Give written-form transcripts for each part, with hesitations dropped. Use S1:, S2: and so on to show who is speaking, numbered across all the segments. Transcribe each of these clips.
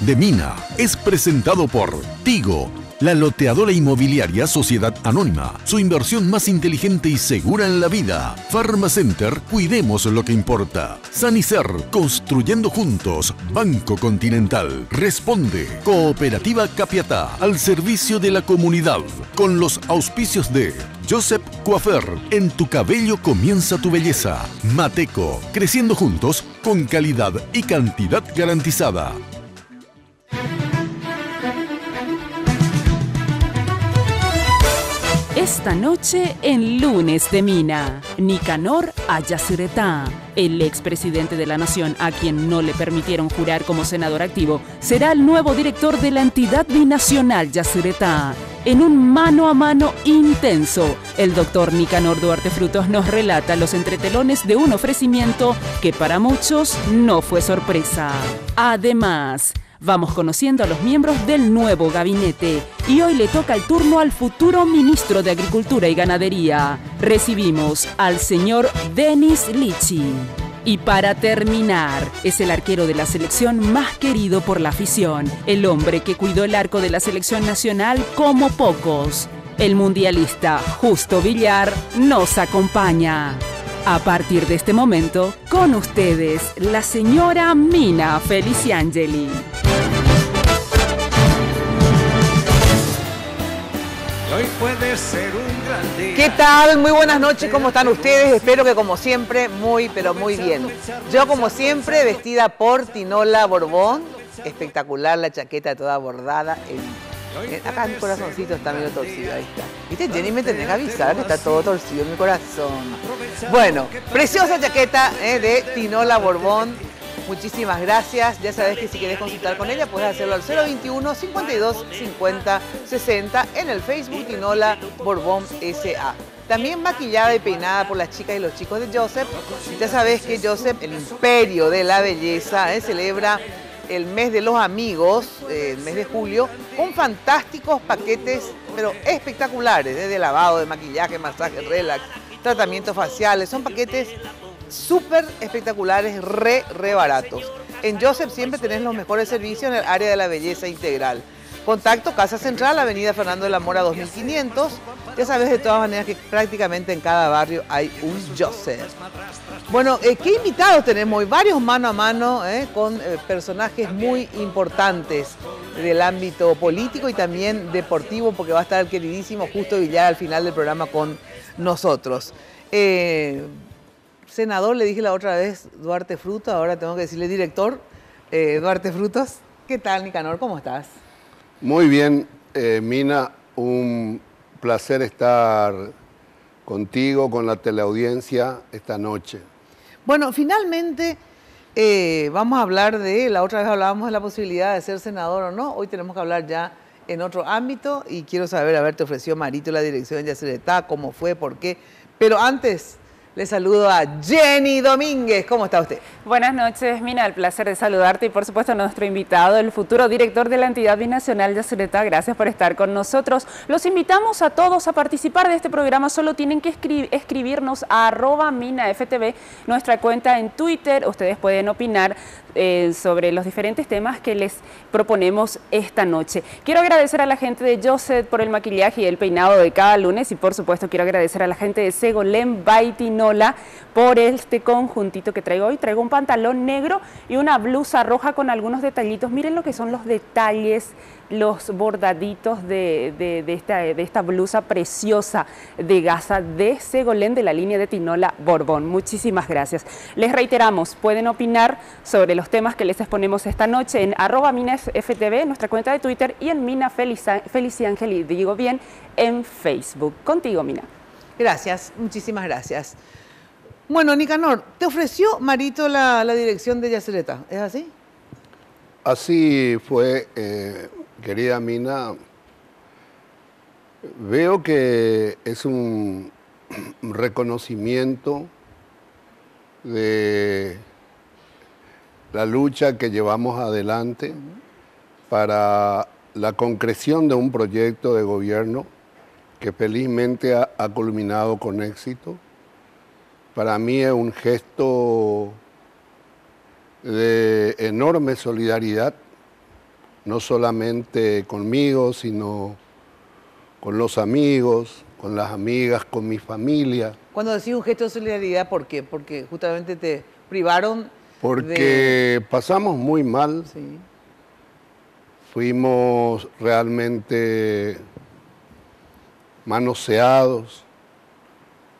S1: de Mina es presentado por Tigo, la loteadora inmobiliaria Sociedad Anónima. Su inversión más inteligente y segura en la vida. Pharmacenter, cuidemos lo que importa. Sanicer, construyendo juntos. Banco Continental, responde. Cooperativa Capiatá, al servicio de la comunidad. Con los auspicios de Joseph Coiffeur, en tu cabello comienza tu belleza. Mateco, creciendo juntos con calidad y cantidad garantizada.
S2: Esta noche en Lunes de Mina, Nicanor Ayacyretá, el expresidente de la Nación, a quien no le permitieron jurar como senador activo, será el nuevo director de la entidad binacional Yacyretá. En un mano a mano intenso, el doctor Nicanor Duarte Frutos nos relata los entretelones de un ofrecimiento que para muchos no fue sorpresa. Además, vamos conociendo a los miembros del nuevo gabinete y hoy le toca el turno al futuro ministro de Agricultura y Ganadería. Recibimos al señor Denis Lichi. Y para terminar, es el arquero de la selección más querido por la afición, el hombre que cuidó el arco de la selección nacional como pocos. El mundialista Justo Villar nos acompaña. A partir de este momento, con ustedes, la señora Mina Feliciangeli.
S3: Hoy puede ser un gran día.
S4: ¿Qué tal? Muy buenas noches, ¿cómo están ustedes? Espero que como siempre, muy pero muy bien. Yo como siempre, vestida por Tinola Borbón, espectacular la chaqueta toda bordada. Acá mi corazoncito está medio torcido, ahí está. ¿Viste, Jenny? Me tenés que avisar, está todo torcido en mi corazón. Bueno, preciosa chaqueta de Tinola Borbón. Muchísimas gracias. Ya sabes que si querés consultar con ella, puedes hacerlo al 021 52 50 60 en el Facebook Tinola Borbón S.A. También maquillada y peinada por las chicas y los chicos de Joseph. Ya sabes que Joseph, el imperio de la belleza, celebra el mes de los amigos, el mes de julio, con fantásticos paquetes, pero espectaculares, desde lavado, de maquillaje, masaje, relax, tratamientos faciales. Son paquetes súper espectaculares, re baratos. En Joseph siempre tenés los mejores servicios en el área de la belleza integral. Contacto Casa Central, Avenida Fernando de la Mora 2500. Ya sabes de todas maneras que prácticamente en cada barrio hay un Joseph. Bueno, ¿qué invitados tenemos hoy? Varios mano a mano con personajes muy importantes del ámbito político y también deportivo, porque va a estar el queridísimo Justo Villar al final del programa con nosotros. Senador, le dije la otra vez Duarte Frutos, ahora tengo que decirle director Duarte Frutos. ¿Qué tal, Nicanor? ¿Cómo estás?
S5: Muy bien, Mina, un placer estar contigo, con la teleaudiencia esta noche.
S4: Bueno, finalmente vamos a hablar la otra vez hablábamos de la posibilidad de ser senador o no, hoy tenemos que hablar ya en otro ámbito y quiero saber, a ver, te ofreció Marito la dirección de Yacyretá, cómo fue, por qué, pero antes le saludo a Jenny Domínguez. ¿Cómo está usted?
S2: Buenas noches, Mina. El placer de saludarte y, por supuesto, a nuestro invitado, el futuro director de la entidad binacional Yacyretá. Gracias por estar con nosotros. Los invitamos a todos a participar de este programa. Solo tienen que escribirnos a @minaftv, nuestra cuenta en Twitter. Ustedes pueden opinar sobre los diferentes temas que les proponemos esta noche. Quiero agradecer a la gente de Joseph por el maquillaje y el peinado de cada lunes y, por supuesto, quiero agradecer a la gente de Segolén by Tinola por este conjuntito que traigo hoy. Traigo un pantalón negro y una blusa roja con algunos detallitos. Miren lo que son los detalles, los bordaditos de esta blusa preciosa de gasa de Segolén de la línea de Tinola Borbón. Muchísimas gracias. Les reiteramos, pueden opinar sobre los temas que les exponemos esta noche en @minaftv, nuestra cuenta de Twitter, y en Mina Feliciangeli, digo bien, en Facebook. Contigo, Mina.
S4: Gracias, muchísimas gracias. Bueno, Nicanor, ¿te ofreció Marito la dirección de Yacyretá? ¿Es así?
S5: Así fue, querida Mina. Veo que es un reconocimiento de la lucha que llevamos adelante para la concreción de un proyecto de gobierno que felizmente ha culminado con éxito. Para mí es un gesto de enorme solidaridad no solamente conmigo, sino con los amigos, con las amigas, con mi familia.
S4: Cuando decís un gesto de solidaridad, ¿por qué? Porque justamente te privaron
S5: Porque pasamos muy mal.
S4: Sí.
S5: Fuimos realmente manoseados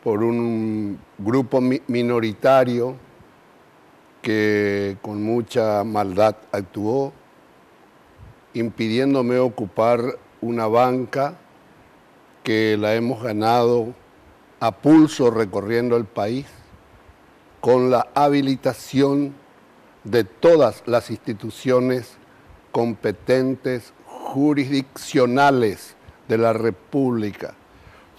S5: por un grupo minoritario que con mucha maldad actuó, impidiéndome ocupar una banca que la hemos ganado a pulso recorriendo el país, con la habilitación de todas las instituciones competentes jurisdiccionales de la República.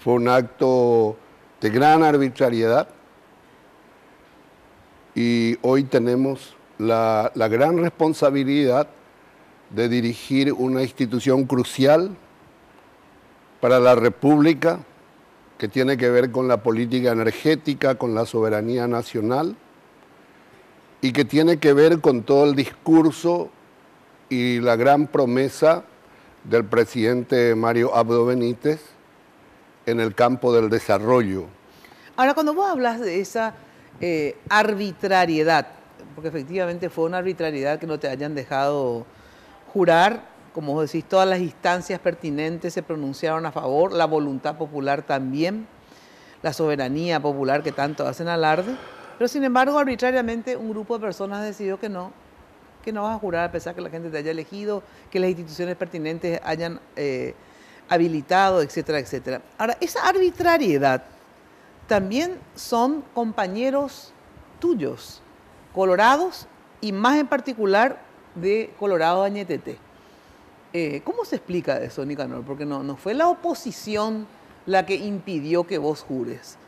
S5: Fue un acto de gran arbitrariedad y hoy tenemos la gran responsabilidad de dirigir una institución crucial para la República que tiene que ver con la política energética, con la soberanía nacional y que tiene que ver con todo el discurso y la gran promesa del presidente Mario Abdo Benítez en el campo del desarrollo.
S4: Ahora, cuando vos hablas de esa arbitrariedad, porque efectivamente fue una arbitrariedad que no te hayan dejado jurar, como vos decís, todas las instancias pertinentes se pronunciaron a favor, la voluntad popular también, la soberanía popular que tanto hacen alarde, pero sin embargo arbitrariamente un grupo de personas decidió que no vas a jurar a pesar que la gente te haya elegido, que las instituciones pertinentes hayan habilitado, etcétera, etcétera. Ahora, esa arbitrariedad también son compañeros tuyos, colorados y más en particular de Colorado Añetete. ¿Cómo se explica eso, Nicanor? Porque no fue la oposición la que impidió que vos jures.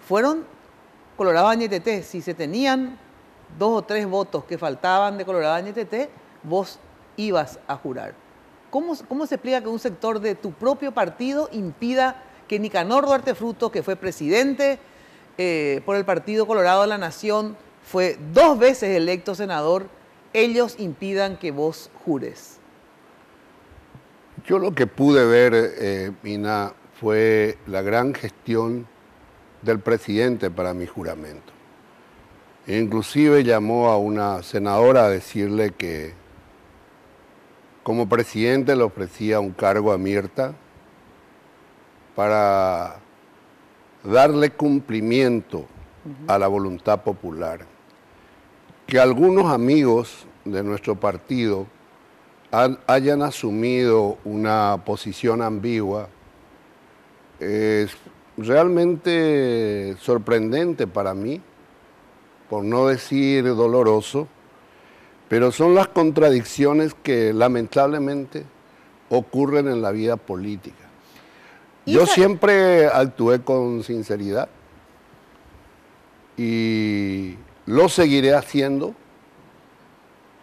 S4: Fueron Colorado Añetete. Si se tenían 2 o 3 votos que faltaban de Colorado Añetete, vos ibas a jurar. ¿Cómo se explica que un sector de tu propio partido impida que Nicanor Duarte Frutos, que fue presidente por el Partido Colorado de la Nación, fue 2 veces electo senador, ellos impidan que vos jures?
S5: Yo lo que pude ver, Mina, fue la gran gestión del presidente para mi juramento. Inclusive llamó a una senadora a decirle que como presidente le ofrecía un cargo a Mirta para darle cumplimiento a la voluntad popular. Que algunos amigos de nuestro partido hayan asumido una posición ambigua es realmente sorprendente para mí, por no decir doloroso, pero son las contradicciones que lamentablemente ocurren en la vida política. Yo siempre actué con sinceridad y lo seguiré haciendo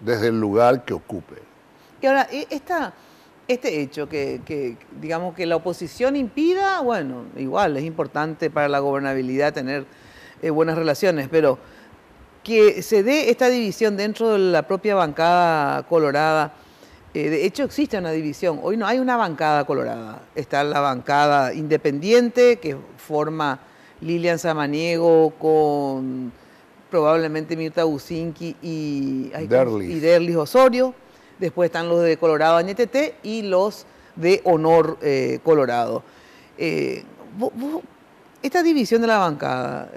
S5: desde el lugar que ocupe.
S4: Y ahora, este hecho que digamos que la oposición impida, bueno, igual es importante para la gobernabilidad tener buenas relaciones, pero que se dé esta división dentro de la propia bancada colorada. De hecho existe una división, hoy no hay una bancada colorada, está la bancada independiente que forma Lilian Samaniego con probablemente Mirta Bucinqui y Derlis Osorio, después están los de Colorado Añetete y los de Honor Colorado. Esta división de la bancada,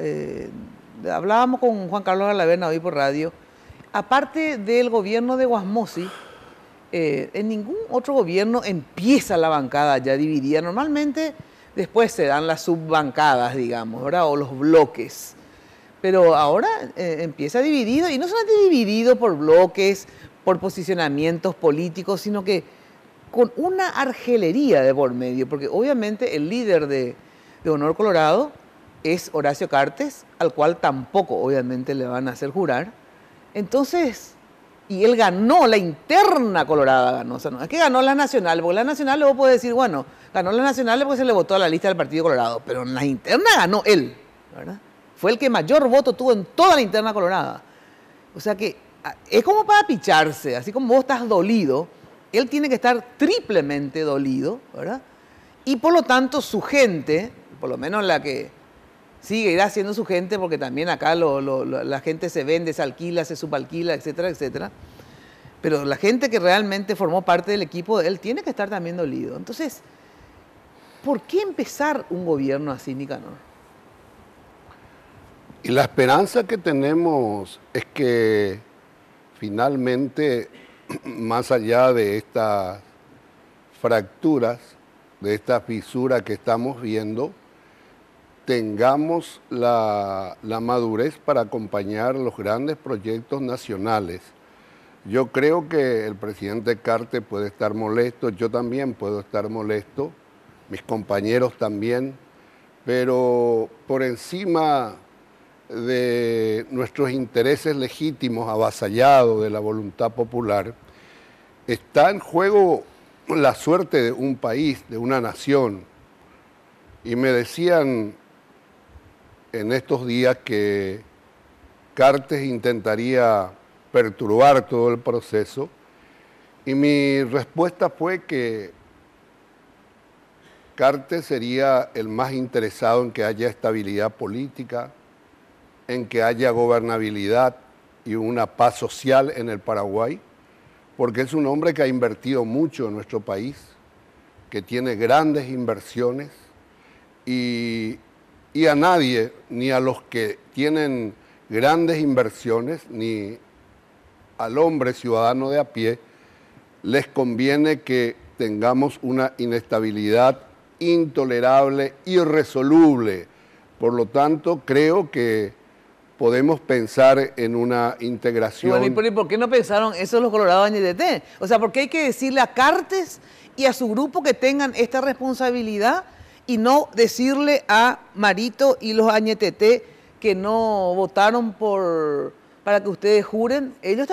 S4: hablábamos con Juan Carlos Galaverna hoy por radio, aparte del gobierno de Guasmosi, en ningún otro gobierno empieza la bancada ya dividida. Normalmente después se dan las subbancadas, digamos, ¿verdad? O los bloques. Pero ahora empieza dividido, y no solamente dividido por bloques, por posicionamientos políticos, sino que con una argelería de por medio, porque obviamente el líder de Honor Colorado es Horacio Cartes, al cual tampoco obviamente le van a hacer jurar. Entonces, y él ganó la interna colorada, ganó, o sea, no es que ganó la nacional, porque la nacional luego puede decir, bueno, ganó la nacional porque se le votó a la lista del Partido Colorado, pero en la interna ganó él, ¿verdad? Fue el que mayor voto tuvo en toda la interna colorada. O sea que es como para picharse, así como vos estás dolido, él tiene que estar triplemente dolido, ¿verdad? Y por lo tanto su gente, por lo menos la que sigue, irá siendo su gente, porque también acá la gente se vende, se alquila, se subalquila, etcétera, etcétera. Pero la gente que realmente formó parte del equipo de él tiene que estar también dolido. Entonces, ¿por qué empezar un gobierno así, Nicanor?
S5: Y la esperanza que tenemos es que finalmente, más allá de estas fracturas, de esta fisura que estamos viendo, tengamos la madurez para acompañar los grandes proyectos nacionales. Yo creo que el presidente Cartes puede estar molesto, yo también puedo estar molesto, mis compañeros también, pero por encima de nuestros intereses legítimos avasallados de la voluntad popular, está en juego la suerte de un país, de una nación. Y me decían en estos días que Cartes intentaría perturbar todo el proceso, y mi respuesta fue que Cartes sería el más interesado en que haya estabilidad política, en que haya gobernabilidad y una paz social en el Paraguay, porque es un hombre que ha invertido mucho en nuestro país, que tiene grandes inversiones, y a nadie, ni a los que tienen grandes inversiones, ni al hombre ciudadano de a pie, les conviene que tengamos una inestabilidad intolerable, irresoluble. Por lo tanto, creo que podemos pensar en una integración.
S4: Bueno, ¿y por qué no pensaron eso los colorados AñTT? O sea, ¿por qué hay que decirle a Cartes y a su grupo que tengan esta responsabilidad y no decirle a Marito y los AñTT que no votaron para que ustedes juren? Ellos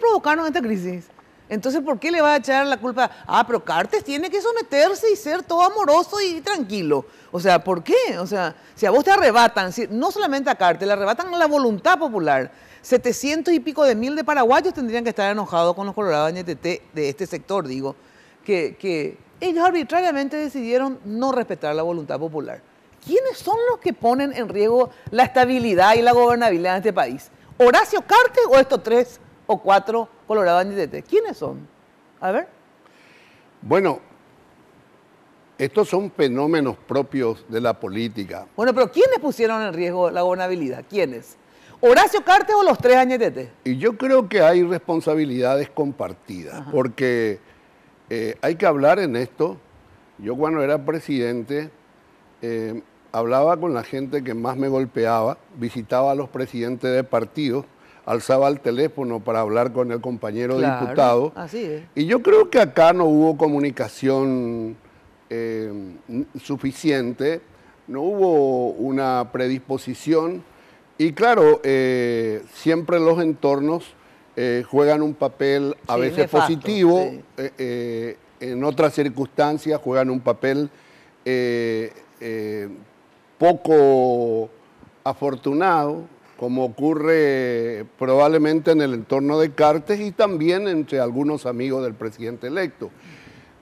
S4: provocaron esta crisis. Entonces, ¿por qué le va a echar la culpa? Ah, pero Cartes tiene que someterse y ser todo amoroso y tranquilo. O sea, ¿por qué? O sea, si a vos te arrebatan, no solamente a Cartes, le arrebatan la voluntad popular. 700 y pico de mil de paraguayos tendrían que estar enojados con los colorados AñTT de este sector, digo, que ellos arbitrariamente decidieron no respetar la voluntad popular. ¿Quiénes son los que ponen en riesgo la estabilidad y la gobernabilidad de este país? ¿Horacio Cartes o estos 3 o 4 colorados AñTT? ¿Quiénes son? A ver.
S5: Bueno, estos son fenómenos propios de la política.
S4: Bueno, pero ¿quiénes pusieron en riesgo la gobernabilidad? ¿Quiénes? ¿Horacio Cartes o los 3 AñTT?
S5: Y yo creo que hay responsabilidades compartidas, porque hay que hablar en esto. Yo cuando era presidente hablaba con la gente que más me golpeaba, visitaba a los presidentes de partidos, alzaba el teléfono para hablar con el compañero diputado.
S4: Así es.
S5: Y yo creo que acá no hubo comunicación suficiente, no hubo una predisposición. Y claro, siempre los entornos juegan un papel a veces nefasto, positivo, sí. En otras circunstancias juegan un papel poco afortunado, como ocurre probablemente en el entorno de Cartes y también entre algunos amigos del presidente electo.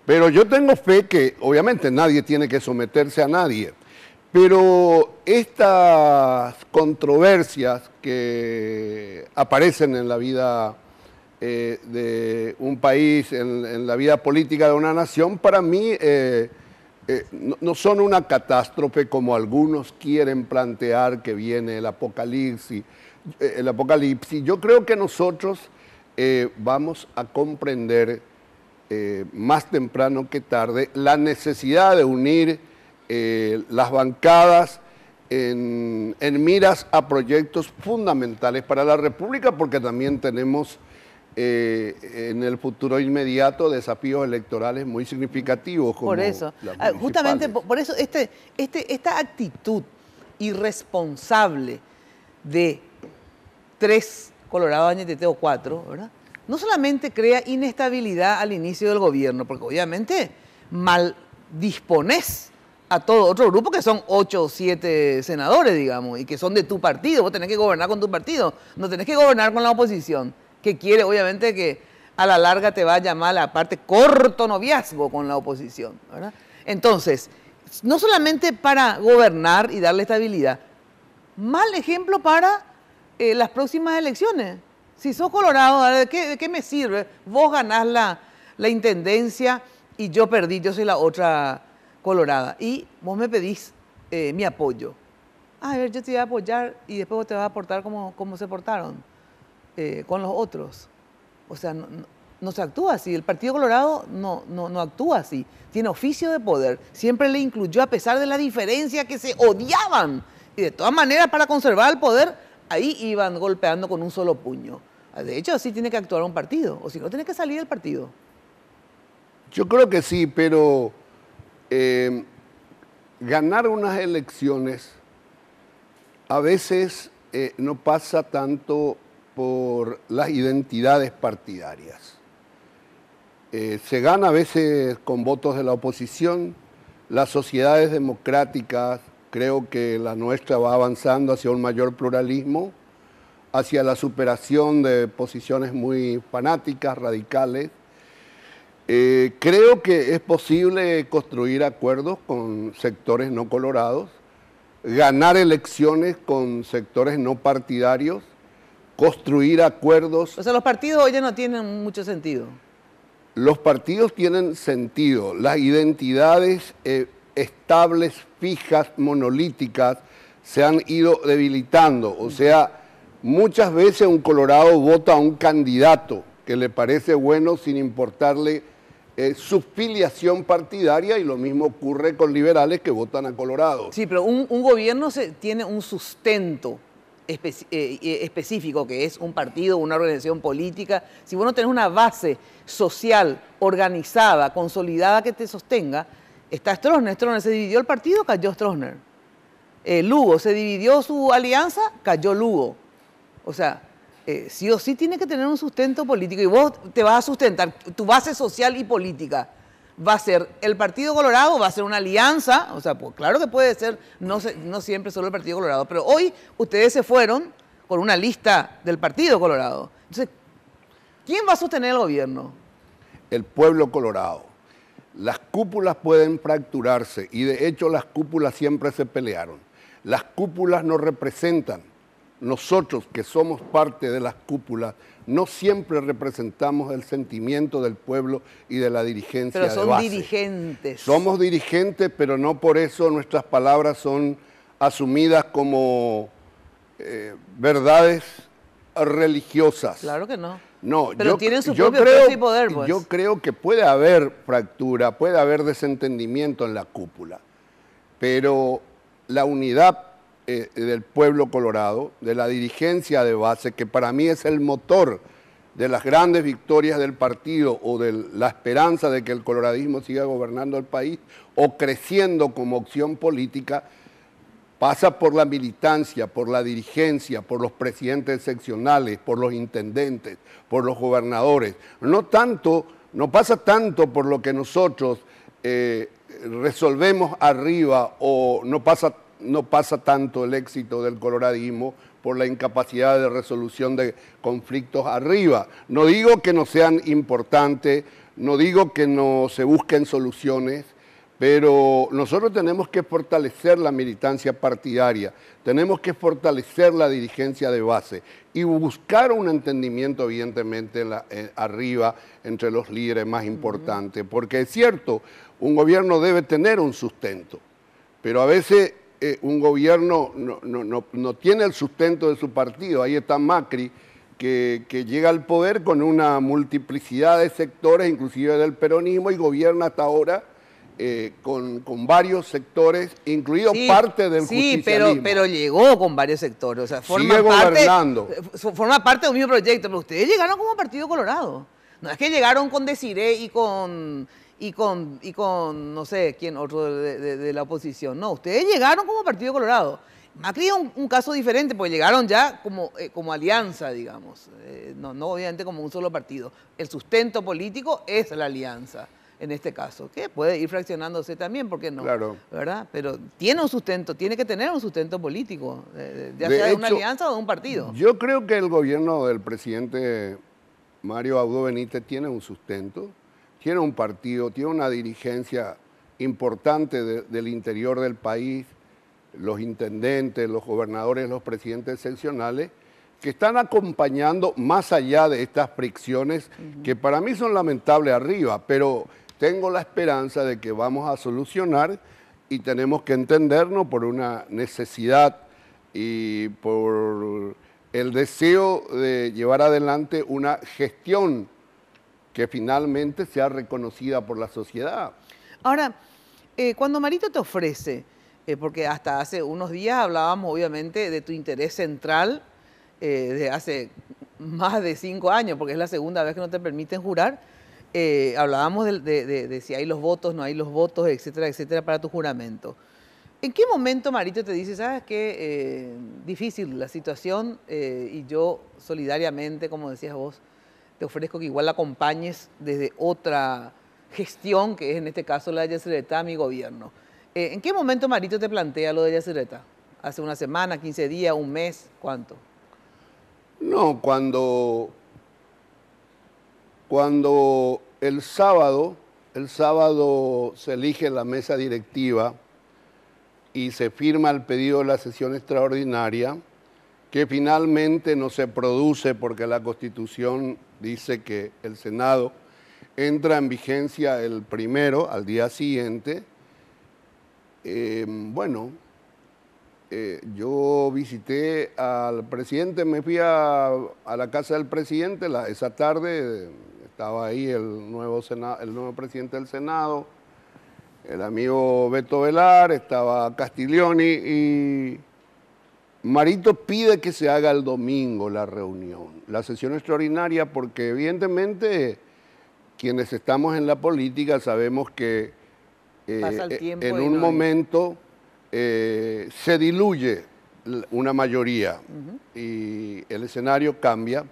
S5: Pero yo tengo fe que obviamente nadie tiene que someterse a nadie, pero estas controversias que aparecen en la vida de un país, en la vida política de una nación, para mí no son una catástrofe como algunos quieren plantear que viene el apocalipsis. Yo creo que nosotros vamos a comprender más temprano que tarde la necesidad de unir las bancadas en miras a proyectos fundamentales para la República, porque también tenemos en el futuro inmediato desafíos electorales muy significativos. Como
S4: por eso, justamente por eso esta actitud irresponsable de 3 colorados AñTT o 4, ¿verdad? No solamente crea inestabilidad al inicio del gobierno, porque obviamente mal disponés a todo otro grupo que son 8 o 7 senadores, digamos, y que son de tu partido. Vos tenés que gobernar con tu partido, no tenés que gobernar con la oposición, que quiere obviamente que a la larga te va a llamar aparte corto noviazgo con la oposición, ¿verdad? Entonces, no solamente para gobernar y darle estabilidad, mal ejemplo para las próximas elecciones. Si sos colorado, ¿de qué me sirve? Vos ganás la intendencia y yo perdí, yo soy la otra colorada. Y vos me pedís mi apoyo. A ver, yo te voy a apoyar y después vos te vas a portar como se portaron con los otros. O sea, no se actúa así. El Partido Colorado no actúa así. Tiene oficio de poder. Siempre le incluyó a pesar de la diferencia que se odiaban. Y de todas maneras, para conservar el poder, ahí iban golpeando con un solo puño. De hecho, así tiene que actuar un partido. O si no, tiene que salir del partido.
S5: Yo creo que sí, pero ganar unas elecciones a veces no pasa tanto por las identidades partidarias. Se gana a veces con votos de la oposición. Las sociedades democráticas, creo que la nuestra va avanzando hacia un mayor pluralismo, hacia la superación de posiciones muy fanáticas, radicales. Creo que es posible construir acuerdos con sectores no colorados, ganar elecciones con sectores no partidarios, construir acuerdos.
S4: O sea, los partidos hoy ya no tienen mucho sentido.
S5: Los partidos tienen sentido, las identidades estables, fijas, monolíticas, se han ido debilitando. O sea, muchas veces un colorado vota a un candidato que le parece bueno sin importarle su filiación partidaria, y lo mismo ocurre con liberales que votan a colorados.
S4: Sí, pero un gobierno tiene un sustento específico, que es un partido, una organización política. Si vos no tenés una base social, organizada, consolidada que te sostenga, está Stroessner. Stroessner se dividió el partido, cayó Stroessner. Lugo se dividió su alianza, cayó Lugo. O sea, sí o sí tiene que tener un sustento político, y vos te vas a sustentar, tu base social y política va a ser el Partido Colorado, va a ser una alianza. O sea, pues claro que puede ser, no siempre solo el Partido Colorado, pero hoy ustedes se fueron con una lista del Partido Colorado. Entonces, ¿quién va a sostener el gobierno?
S5: El pueblo colorado. Las cúpulas pueden fracturarse, y de hecho las cúpulas siempre se pelearon. Las cúpulas nos representan. Nosotros, que somos parte de las cúpulas, no siempre representamos el sentimiento del pueblo y de la dirigencia de base.
S4: Pero son dirigentes.
S5: Somos dirigentes, pero no por eso nuestras palabras son asumidas como verdades religiosas.
S4: Claro que no.
S5: No,
S4: pero tienen su propio peso y poder, pues.
S5: Yo creo que puede haber fractura, puede haber desentendimiento en la cúpula, pero la unidad del pueblo colorado, de la dirigencia de base, que para mí es el motor de las grandes victorias del partido, o de la esperanza de que el coloradismo siga gobernando el país o creciendo como opción política, pasa por la militancia, por la dirigencia, por los presidentes seccionales, por los intendentes, por los gobernadores. No pasa tanto por lo que nosotros resolvemos arriba, o no pasa tanto el éxito del coloradismo por la incapacidad de resolución de conflictos arriba. No digo que no sean importantes, no digo que no se busquen soluciones, pero nosotros tenemos que fortalecer la militancia partidaria, tenemos que fortalecer la dirigencia de base y buscar un entendimiento, evidentemente, arriba entre los líderes más importantes, porque es cierto, un gobierno debe tener un sustento, pero a veces un gobierno no tiene el sustento de su partido. Ahí está Macri, que llega al poder con una multiplicidad de sectores, inclusive del peronismo, y gobierna hasta ahora con varios sectores, incluido parte del justicialismo.
S4: Sí, pero llegó con varios sectores. O sea,
S5: sigue gobernando.
S4: Forma parte de un mismo proyecto, pero ustedes llegaron como Partido Colorado. No es que llegaron con Desiré y con no sé quién otro de la oposición. No, ustedes llegaron como Partido Colorado. Macri es un caso diferente, porque llegaron ya como alianza, digamos. No obviamente como un solo partido. El sustento político es la alianza, en este caso, que puede ir fraccionándose también, ¿por qué no?
S5: Claro.
S4: ¿Verdad? Pero tiene un sustento, tiene que tener un sustento político, ya sea de una alianza o de un partido.
S5: Yo creo que el gobierno del presidente Mario Abdo Benítez tiene un sustento, tiene un partido, tiene una dirigencia importante del interior del país, los intendentes, los gobernadores, los presidentes seccionales, que están acompañando más allá de estas fricciones que para mí son lamentables arriba, pero tengo la esperanza de que vamos a solucionar y tenemos que entendernos por una necesidad y por el deseo de llevar adelante una gestión que finalmente sea reconocida por la sociedad.
S4: Ahora, cuando Marito te ofrece, porque hasta hace unos días hablábamos obviamente de tu interés central de hace más de 5 años, porque es la segunda vez que no te permiten jurar, hablábamos de si hay los votos, no hay los votos, etcétera, etcétera, para tu juramento. ¿En qué momento Marito te dice, sabes qué, difícil la situación y yo solidariamente, como decías vos, te ofrezco que igual la acompañes desde otra gestión, que es en este caso la de Yacyretá, mi gobierno? ¿En qué momento Marito te plantea lo de Yacyretá? ¿Hace una semana, 15 días, un mes? ¿Cuánto?
S5: No, cuando el sábado se elige la mesa directiva y se firma el pedido de la sesión extraordinaria, que finalmente no se produce porque la Constitución dice que el Senado entra en vigencia el primero, al día siguiente. Yo visité al presidente, me fui a la casa del presidente esa tarde, estaba ahí el nuevo presidente del Senado, el amigo Beto Velar, estaba Castiglioni y Marito pide que se haga el domingo la reunión, la sesión extraordinaria, porque evidentemente quienes estamos en la política sabemos que en un momento se diluye una mayoría y el escenario cambia.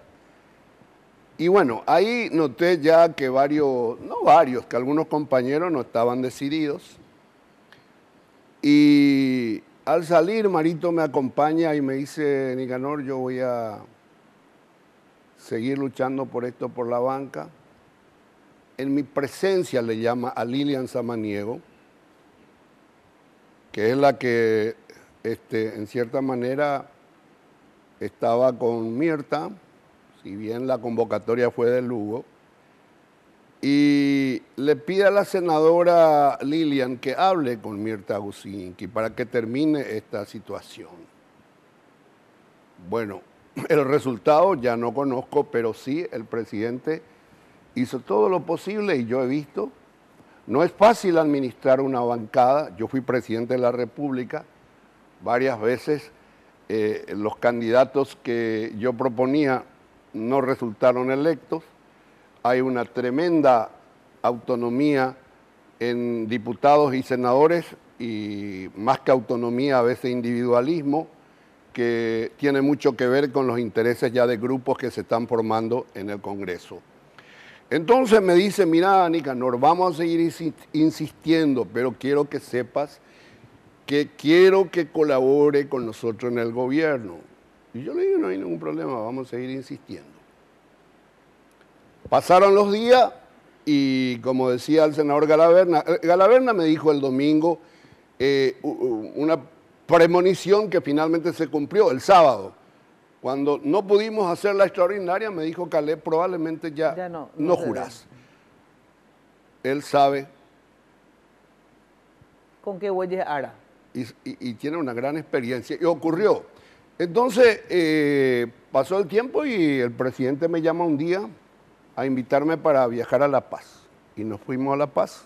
S5: Y bueno, ahí noté ya que que algunos compañeros no estaban decididos. Y al salir, Marito me acompaña y me dice, Nicanor, yo voy a seguir luchando por esto por la banca. En mi presencia le llama a Lilian Samaniego, que es la que en cierta manera estaba con Mirta, si bien la convocatoria fue de Lugo, y le pide a la senadora Lilian que hable con Mirta Gusinski para que termine esta situación. Bueno, el resultado ya no conozco, pero sí el presidente hizo todo lo posible y yo he visto. No es fácil administrar una bancada. Yo fui presidente de la República varias veces. Los candidatos que yo proponía no resultaron electos. Hay una tremenda autonomía en diputados y senadores y más que autonomía a veces individualismo, que tiene mucho que ver con los intereses ya de grupos que se están formando en el Congreso. Entonces me dice, mira, Nicanor, vamos a seguir insistiendo, pero quiero que sepas que quiero que colabore con nosotros en el gobierno. Y yo le digo, no hay ningún problema, vamos a seguir insistiendo. Pasaron los días y, como decía el senador Galaverna me dijo el domingo una premonición que finalmente se cumplió el sábado. Cuando no pudimos hacer la extraordinaria, me dijo Caleb, probablemente ya no jurás. Él sabe.
S4: ¿Con qué huellas hará?
S5: Y tiene una gran experiencia. Y ocurrió. Entonces, pasó el tiempo y el presidente me llama un día a invitarme para viajar a La Paz. Y nos fuimos a La Paz.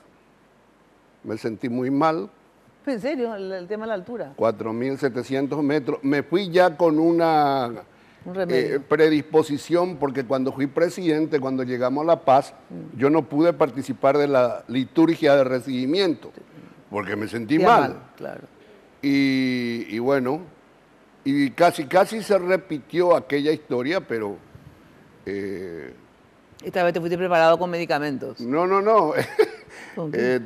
S5: Me sentí muy mal.
S4: ¿En serio? ¿El tema de la altura?
S5: 4.700 metros. Me fui ya con una predisposición, porque cuando fui presidente, cuando llegamos a La Paz, yo no pude participar de la liturgia de recibimiento, porque me sentí mal.
S4: Claro.
S5: Y bueno, y casi se repitió aquella historia, pero...
S4: ¿Esta vez te fuiste preparado con medicamentos?
S5: No.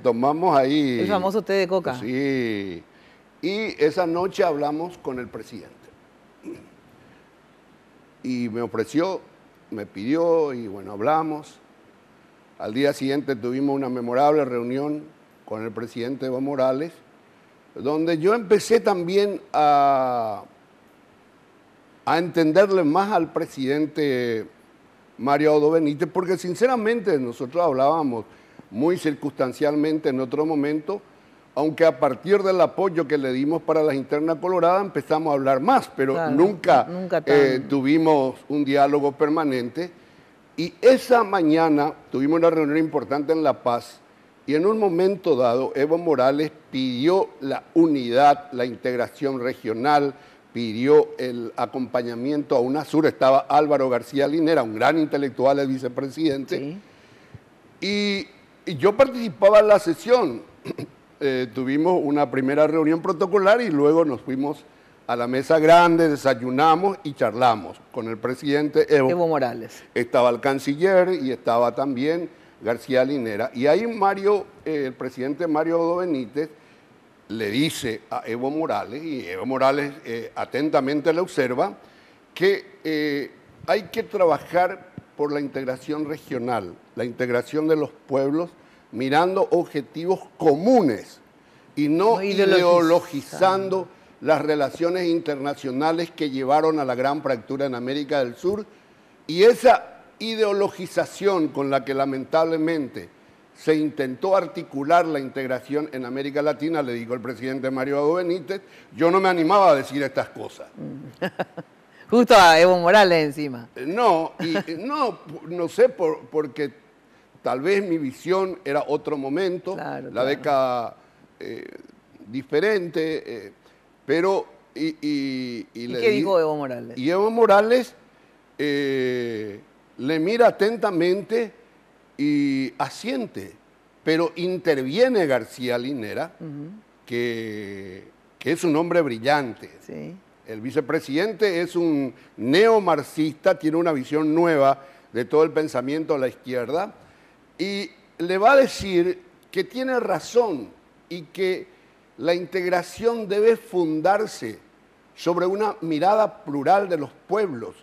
S5: Tomamos ahí...
S4: ¿El famoso té de coca?
S5: Sí. Y esa noche hablamos con el presidente. Y me ofreció me pidió y bueno, hablamos. Al día siguiente tuvimos una memorable reunión con el presidente Evo Morales, donde yo empecé también a entenderle más al presidente Mario Abdo Benítez, porque sinceramente nosotros hablábamos muy circunstancialmente en otro momento, aunque a partir del apoyo que le dimos para las internas coloradas empezamos a hablar más, pero
S4: claro,
S5: nunca
S4: tan...
S5: tuvimos un diálogo permanente. Y esa mañana tuvimos una reunión importante en La Paz y en un momento dado Evo Morales pidió la unidad, la integración regional, pidió el acompañamiento a UNASUR. Estaba Álvaro García Linera, un gran intelectual, el vicepresidente, sí. Y yo participaba en la sesión. Tuvimos una primera reunión protocolar y luego nos fuimos a la mesa grande, desayunamos y charlamos con el presidente
S4: Evo Morales.
S5: Estaba el canciller y estaba también García Linera. Y ahí el presidente Mario Abdo Benítez le dice a Evo Morales, y Evo Morales atentamente le observa, que hay que trabajar por la integración regional, la integración de los pueblos, mirando objetivos comunes y no ideologizando las relaciones internacionales que llevaron a la gran fractura en América del Sur, y esa ideologización con la que lamentablemente se intentó articular la integración en América Latina, le dijo el presidente Mario Abdo Benítez, yo no me animaba a decir estas cosas.
S4: Justo a Evo Morales encima.
S5: No sé, porque tal vez mi visión era otro momento,
S4: claro,
S5: la década diferente, pero... ¿Y
S4: qué dijo Evo Morales?
S5: Y Evo Morales le mira atentamente y asiente, pero interviene García Linera, que es un hombre brillante.
S4: Sí.
S5: El vicepresidente es un neomarxista, tiene una visión nueva de todo el pensamiento de la izquierda, y le va a decir que tiene razón y que la integración debe fundarse sobre una mirada plural de los pueblos,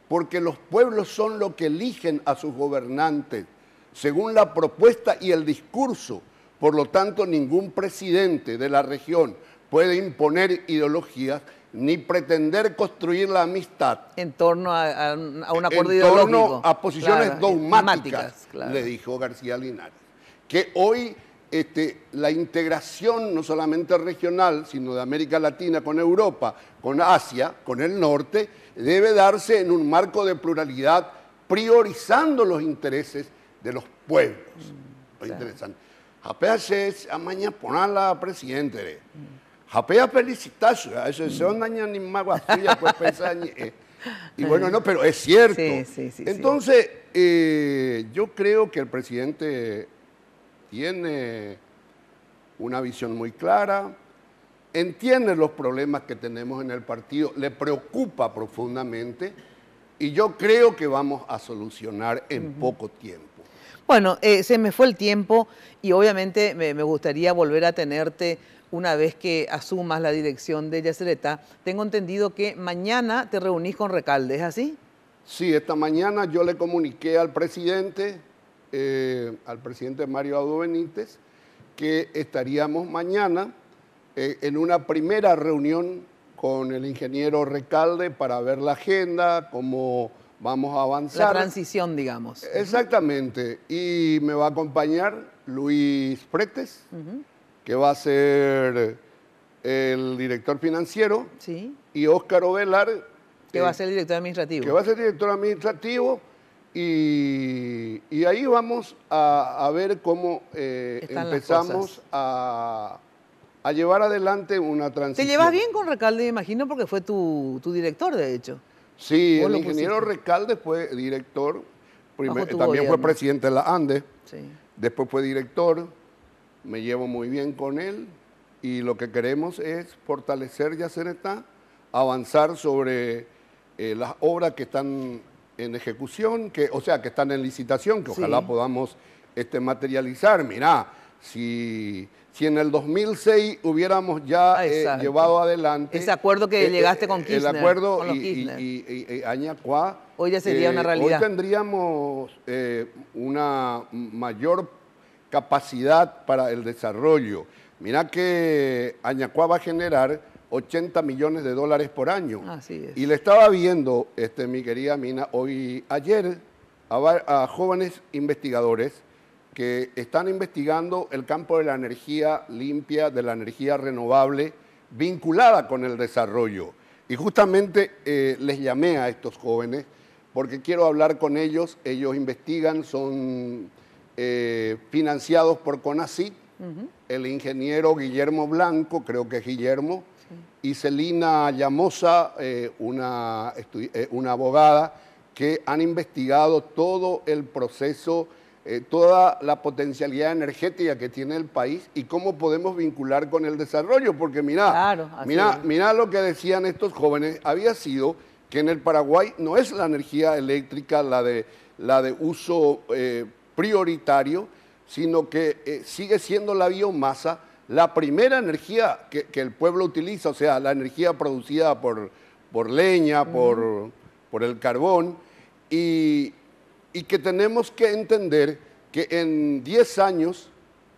S5: porque los pueblos son los que eligen a sus gobernantes según la propuesta y el discurso. Por lo tanto, ningún presidente de la región puede imponer ideologías ni pretender construir la amistad
S4: en torno a un acuerdo ideológico.
S5: En torno a posiciones
S4: claro,
S5: dogmáticas,
S4: claro.
S5: Le dijo García Linares. Que hoy la integración no solamente regional, sino de América Latina con Europa, con Asia, con el norte, debe darse en un marco de pluralidad, priorizando los intereses de los pueblos. Claro. Interesante. Japea se amaña ponerla presidente. Japea felicitarse, eso se ondaña ni más guasuya, pues pensar. Y bueno, no, pero es cierto.
S4: Sí.
S5: Entonces, yo creo que el presidente tiene una visión muy clara, entiende los problemas que tenemos en el partido, le preocupa profundamente y yo creo que vamos a solucionar en poco tiempo.
S4: Bueno, se me fue el tiempo y obviamente me gustaría volver a tenerte una vez que asumas la dirección de Yacyretá. Tengo entendido que mañana te reunís con Recalde, ¿es así?
S5: Sí, esta mañana yo le comuniqué al presidente Mario Abdo Benítez, que estaríamos mañana en una primera reunión con el ingeniero Recalde para ver la agenda, cómo vamos a avanzar.
S4: La transición, digamos.
S5: Exactamente. Y me va a acompañar Luis Pretes, que va a ser el director financiero,
S4: sí.
S5: Y Óscar Ovelar,
S4: que va a ser el director administrativo.
S5: Que va a ser director administrativo. Y ahí vamos a ver cómo empezamos a llevar adelante una transición.
S4: ¿Te llevas bien con Recalde, me imagino, porque fue tu director, de hecho?
S5: Sí, el ingeniero Recalde fue director, también fue presidente de la ANDE, sí. Después fue director, me llevo muy bien con él y lo que queremos es fortalecer Yacyretá, avanzar sobre las obras que están en ejecución, que están en licitación, que ojalá podamos materializar. Mirá, Si en el 2006 hubiéramos ya llevado adelante...
S4: Ese acuerdo que llegaste con Kirchner.
S5: El acuerdo
S4: con los
S5: y Añacuá...
S4: Hoy ya sería una realidad.
S5: Hoy tendríamos una mayor capacidad para el desarrollo. Mira que Añacuá va a generar 80 millones de dólares por año.
S4: Así es.
S5: Y le estaba viendo, mi querida Mina, ayer a jóvenes investigadores que están investigando el campo de la energía limpia, de la energía renovable, vinculada con el desarrollo. Y justamente les llamé a estos jóvenes porque quiero hablar con ellos. Ellos investigan, son financiados por CONACYT, el ingeniero Guillermo Blanco, creo que es Guillermo, y Celina Llamosa, una abogada, que han investigado todo el proceso, toda la potencialidad energética que tiene el país y cómo podemos vincular con el desarrollo. Porque mira lo que decían estos jóvenes, había sido que en el Paraguay no es la energía eléctrica la de uso prioritario, sino que sigue siendo la biomasa la primera energía que el pueblo utiliza, o sea, la energía producida por leña, por el carbón, y que tenemos que entender que en 10 años,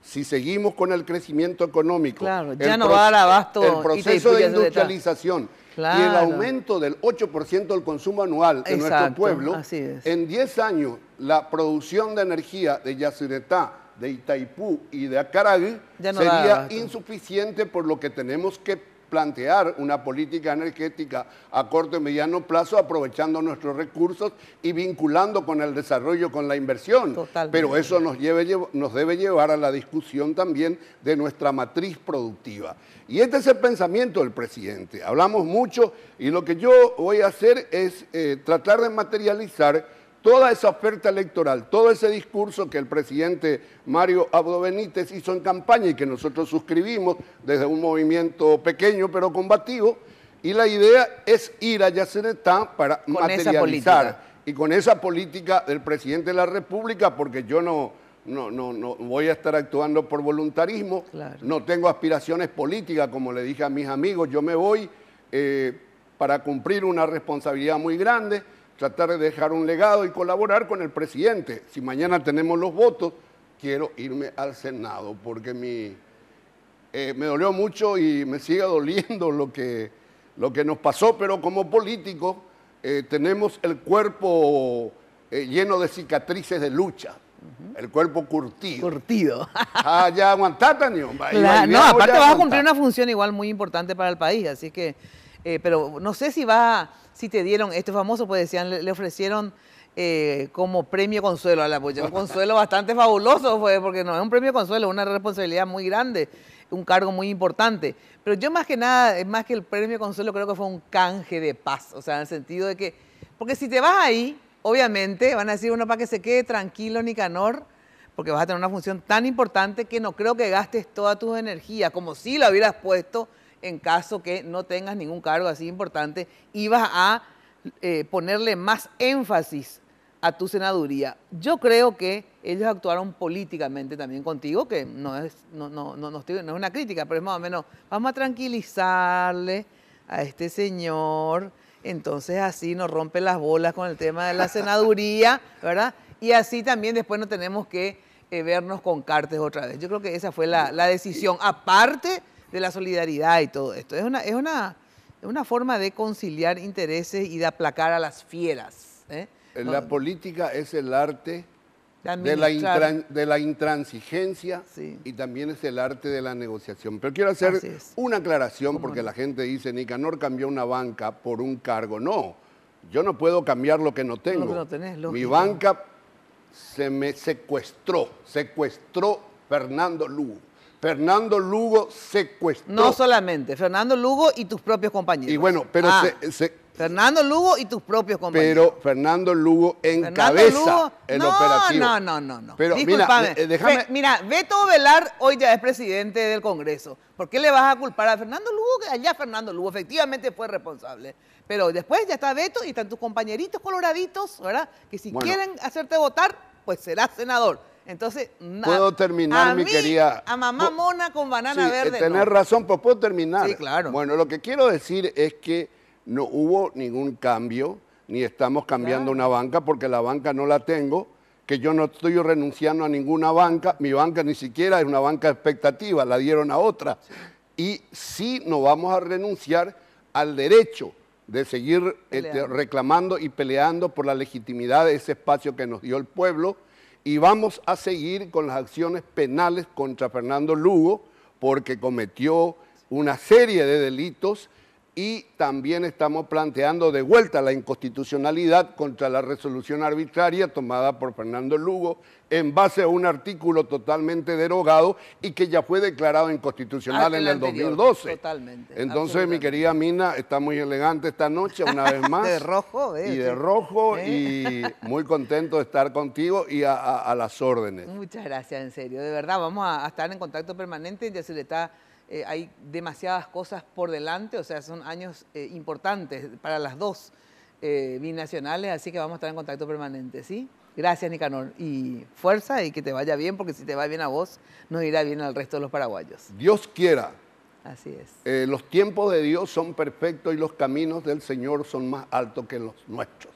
S5: si seguimos con el crecimiento económico,
S4: claro, ya no va a dar abasto
S5: el proceso de industrialización
S4: claro,
S5: y el aumento del 8% del consumo anual de nuestro pueblo, en 10 años la producción de energía de Yacyretá, de Itaipú y de Acaragui sería insuficiente, por lo que tenemos que plantear una política energética a corto y mediano plazo, aprovechando nuestros recursos y vinculando con el desarrollo, con la inversión. Totalmente. Pero eso nos debe llevar a la discusión también de nuestra matriz productiva. Y este es el pensamiento del presidente. Hablamos mucho y lo que yo voy a hacer es tratar de materializar toda esa oferta electoral, todo ese discurso que el presidente Mario Abdo Benítez hizo en campaña y que nosotros suscribimos desde un movimiento pequeño pero combativo, y la idea es ir a Yacyretá para materializar y con esa política del presidente de la República, porque yo no voy a estar actuando por voluntarismo, claro, no tengo aspiraciones políticas, como le dije a mis amigos, yo me voy para cumplir una responsabilidad muy grande, tratar de dejar un legado y colaborar con el presidente. Si mañana tenemos los votos, quiero irme al Senado, porque me dolió mucho y me sigue doliendo lo que nos pasó, pero como políticos tenemos el cuerpo lleno de cicatrices de lucha, el cuerpo curtido. Curtido. Ya aguantate, no,
S4: aparte vas a cumplir una función igual muy importante para el país, así que, pero no sé si te dieron, esto famoso, pues decían, le ofrecieron como premio consuelo a la apoyo. Un consuelo bastante fabuloso, pues, porque no es un premio consuelo, es una responsabilidad muy grande, un cargo muy importante. Pero yo más que nada, más que el premio consuelo, creo que fue un canje de paz, o sea, en el sentido de que, porque si te vas ahí, obviamente van a decir, bueno, para que se quede tranquilo Nicanor, porque vas a tener una función tan importante que no creo que gastes toda tu energía, como si la hubieras puesto en caso que no tengas ningún cargo así importante, ibas a ponerle más énfasis a tu senaduría. Yo creo que ellos actuaron políticamente también contigo, que no es una crítica, pero es más o menos, vamos a tranquilizarle a este señor, entonces así nos rompe las bolas con el tema de la senaduría, ¿verdad? Y así también después no tenemos que vernos con Cartes otra vez. Yo creo que esa fue la decisión, aparte de la solidaridad y todo esto. Es una forma de conciliar intereses y de aplacar a las fieras.
S5: La política es el arte de la intransigencia, sí, y también es el arte de la negociación. Pero quiero hacer una aclaración, porque la gente dice, Nicanor cambió una banca por un cargo. No, yo no puedo cambiar lo que no tengo. Lo que no tenés, mi banca se me secuestró Fernando Lugo. Fernando Lugo secuestró.
S4: No solamente, Fernando Lugo y tus propios compañeros.
S5: Y bueno, pero
S4: Fernando Lugo y tus propios compañeros.
S5: Pero Fernando Lugo encabeza el operativo.
S4: No.
S5: Pero
S4: discúlpame, mira, Beto Velar hoy ya es presidente del Congreso. ¿Por qué le vas a culpar a Fernando Lugo? Que allá Fernando Lugo efectivamente fue responsable. Pero después ya está Beto y están tus compañeritos coloraditos, ¿verdad? Que si quieren hacerte votar, pues serás senador. Entonces,
S5: ¿puedo terminar, mi querida?
S4: A mamá mona con banana verde.
S5: Tenés razón, pues puedo terminar.
S4: Sí, claro.
S5: Bueno, lo que quiero decir es que no hubo ningún cambio, ni estamos cambiando una banca, porque la banca no la tengo, que yo no estoy renunciando a ninguna banca. Mi banca ni siquiera es una banca de expectativa, la dieron a otra. Sí. Y sí no vamos a renunciar al derecho de seguir reclamando y peleando por la legitimidad de ese espacio que nos dio el pueblo, y vamos a seguir con las acciones penales contra Fernando Lugo porque cometió una serie de delitos, y también estamos planteando de vuelta la inconstitucionalidad contra la resolución arbitraria tomada por Fernando Lugo en base a un artículo totalmente derogado y que ya fue declarado inconstitucional en el 2012.
S4: Totalmente.
S5: Entonces, mi querida Mina, está muy elegante esta noche, una vez más.
S4: De rojo,
S5: y de rojo, y muy contento de estar contigo y a las órdenes.
S4: Muchas gracias, en serio. De verdad, vamos a estar en contacto permanente. Yacyretá, hay demasiadas cosas por delante, o sea, son años importantes para las dos binacionales, así que vamos a estar en contacto permanente, ¿sí? Gracias, Nicanor, y fuerza y que te vaya bien, porque si te va bien a vos, nos irá bien al resto de los paraguayos.
S5: Dios quiera.
S4: Así es.
S5: Los tiempos de Dios son perfectos y los caminos del Señor son más altos que los nuestros.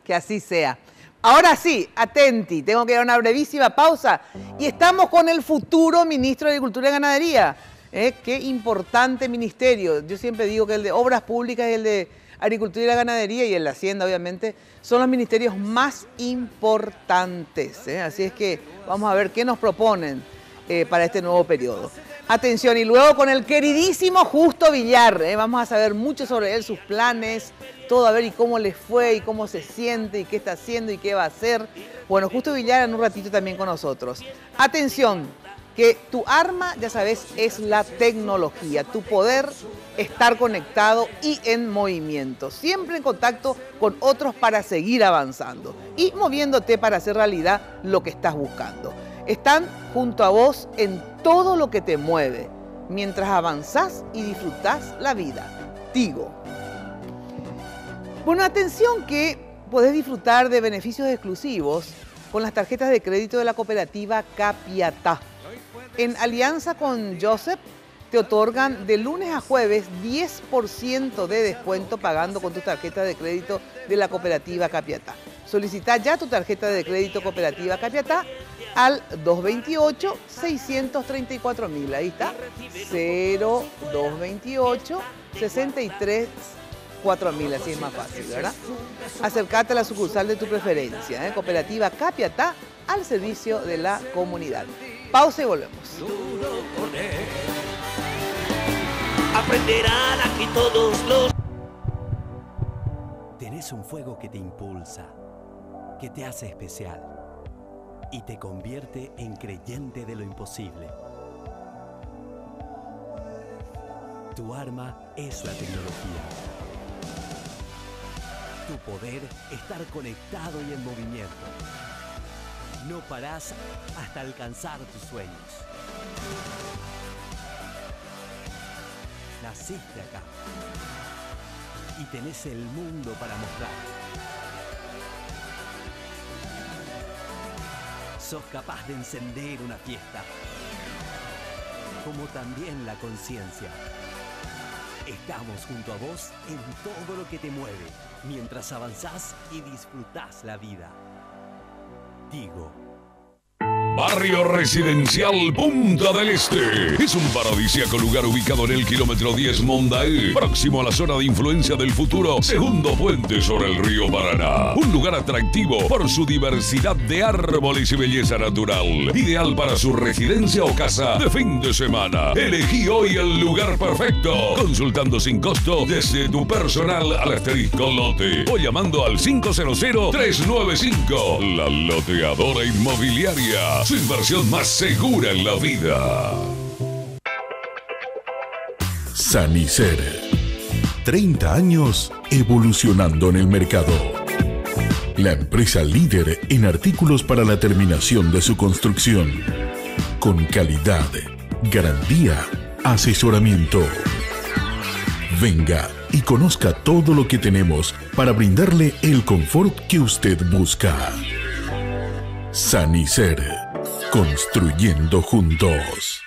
S4: Que así sea. Ahora sí, atenti, tengo que ir a una brevísima pausa y estamos con el futuro ministro de Agricultura y Ganadería. Qué importante ministerio. Yo siempre digo que el de Obras Públicas y el de Agricultura y la Ganadería y el de Hacienda, obviamente, son los ministerios más importantes. Así es que vamos a ver qué nos proponen para este nuevo periodo. Atención, y luego con el queridísimo Justo Villar. Vamos a saber mucho sobre él, sus planes, todo, a ver y cómo le fue y cómo se siente y qué está haciendo y qué va a hacer. Bueno, Justo Villar en un ratito también con nosotros. Atención, que tu arma, ya sabes, es la tecnología, tu poder estar conectado y en movimiento, siempre en contacto con otros para seguir avanzando y moviéndote para hacer realidad lo que estás buscando. Están junto a vos en todo lo que te mueve, mientras avanzás y disfrutás la vida. Tigo. Bueno, atención que podés disfrutar de beneficios exclusivos con las tarjetas de crédito de la cooperativa Capiatá. En alianza con Joseph, te otorgan de lunes a jueves 10% de descuento pagando con tu tarjeta de crédito de la cooperativa Capiatá. Solicita ya tu tarjeta de crédito cooperativa Capiatá al 228-634.000. Ahí está, 0228-63-4000, así es más fácil, ¿verdad? Acércate a la sucursal de tu preferencia, Cooperativa Capiatá, al servicio de la comunidad. Pausa y volvemos.
S6: Aprenderán aquí todos los...
S7: Tenés un fuego que te impulsa, que te hace especial y te convierte en creyente de lo imposible. Tu arma es la tecnología. Tu poder, estar conectado y en movimiento. No parás hasta alcanzar tus sueños. Naciste acá y tenés el mundo para mostrar. Sos capaz de encender una fiesta, como también la conciencia. Estamos junto a vos en todo lo que te mueve, mientras avanzás y disfrutás la vida. Tigo.
S8: Barrio Residencial Punta del Este. Es un paradisíaco lugar ubicado en el kilómetro 10 Mondaé, próximo a la zona de influencia del futuro segundo puente sobre el río Paraná. Un lugar atractivo por su diversidad de árboles y belleza natural. Ideal para su residencia o casa de fin de semana. Elegí hoy el lugar perfecto, consultando sin costo desde tu personal al asterisco lote o llamando al 500-395. La Loteadora Inmobiliaria. Su inversión más segura en la vida.
S1: Sanicer. 30 años evolucionando en el mercado. La empresa líder en artículos para la terminación de su construcción. Con calidad, garantía, asesoramiento. Venga y conozca todo lo que tenemos para brindarle el confort que usted busca. Sanicer. Construyendo juntos.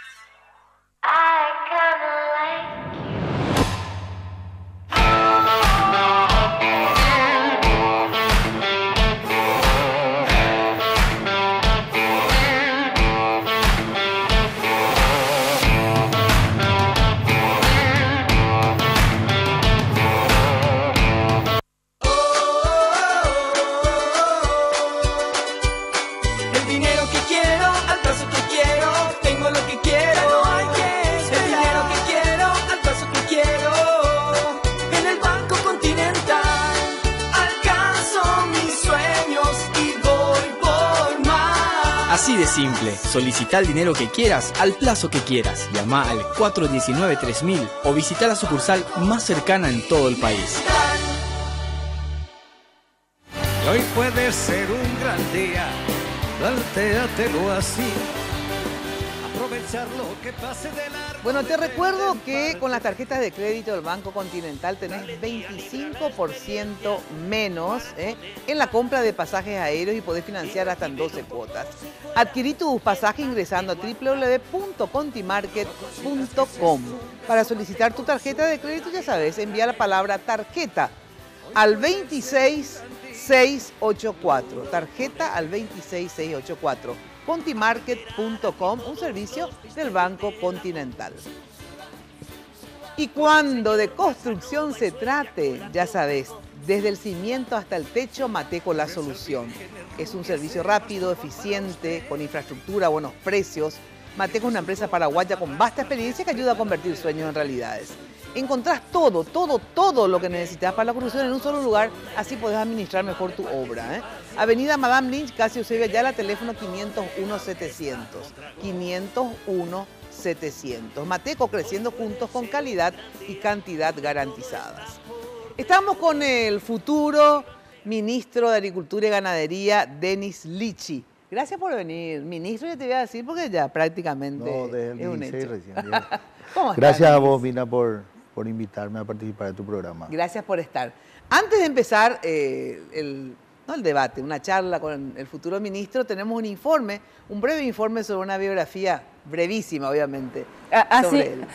S9: Así de simple, solicita el dinero que quieras al plazo que quieras. Llama al 419-3000 o visita la sucursal más cercana en todo el país.
S3: Hoy puede ser un gran día, plantéatelo así. Aprovechar lo que pase de largo.
S4: Bueno, te recuerdo que con las tarjetas de crédito del Banco Continental tenés 25% menos en la compra de pasajes aéreos y podés financiar hasta en 12 cuotas. Adquirí tus pasajes ingresando a www.contimarket.com. Para solicitar tu tarjeta de crédito, ya sabes, envía la palabra tarjeta al 26684. Tarjeta al 26684. Contimarket.com, un servicio del Banco Continental. Y cuando de construcción se trate, ya sabes, desde el cimiento hasta el techo, Mateco la solución. Es un servicio rápido, eficiente, con infraestructura, buenos precios. Mateco es una empresa paraguaya con vasta experiencia que ayuda a convertir sueños en realidades. Encontrás todo lo que necesitas para la construcción en un solo lugar, así podés administrar mejor tu obra. Avenida Madame Lynch, casi Eusebio Ayala, teléfono 501-700. 501-700. Mateco, creciendo juntos con calidad y cantidad garantizadas. Estamos con el futuro ministro de Agricultura y Ganadería, Denis Lichi. Gracias por venir, ministro, ya te voy a decir porque ya prácticamente es un hecho. Recién, ¿Cómo estás?
S10: Gracias a vos, Mina, por invitarme a participar de tu programa.
S4: Gracias por estar. Antes de empezar el debate, una charla con el futuro ministro, tenemos un informe, un breve informe sobre una biografía brevísima, obviamente.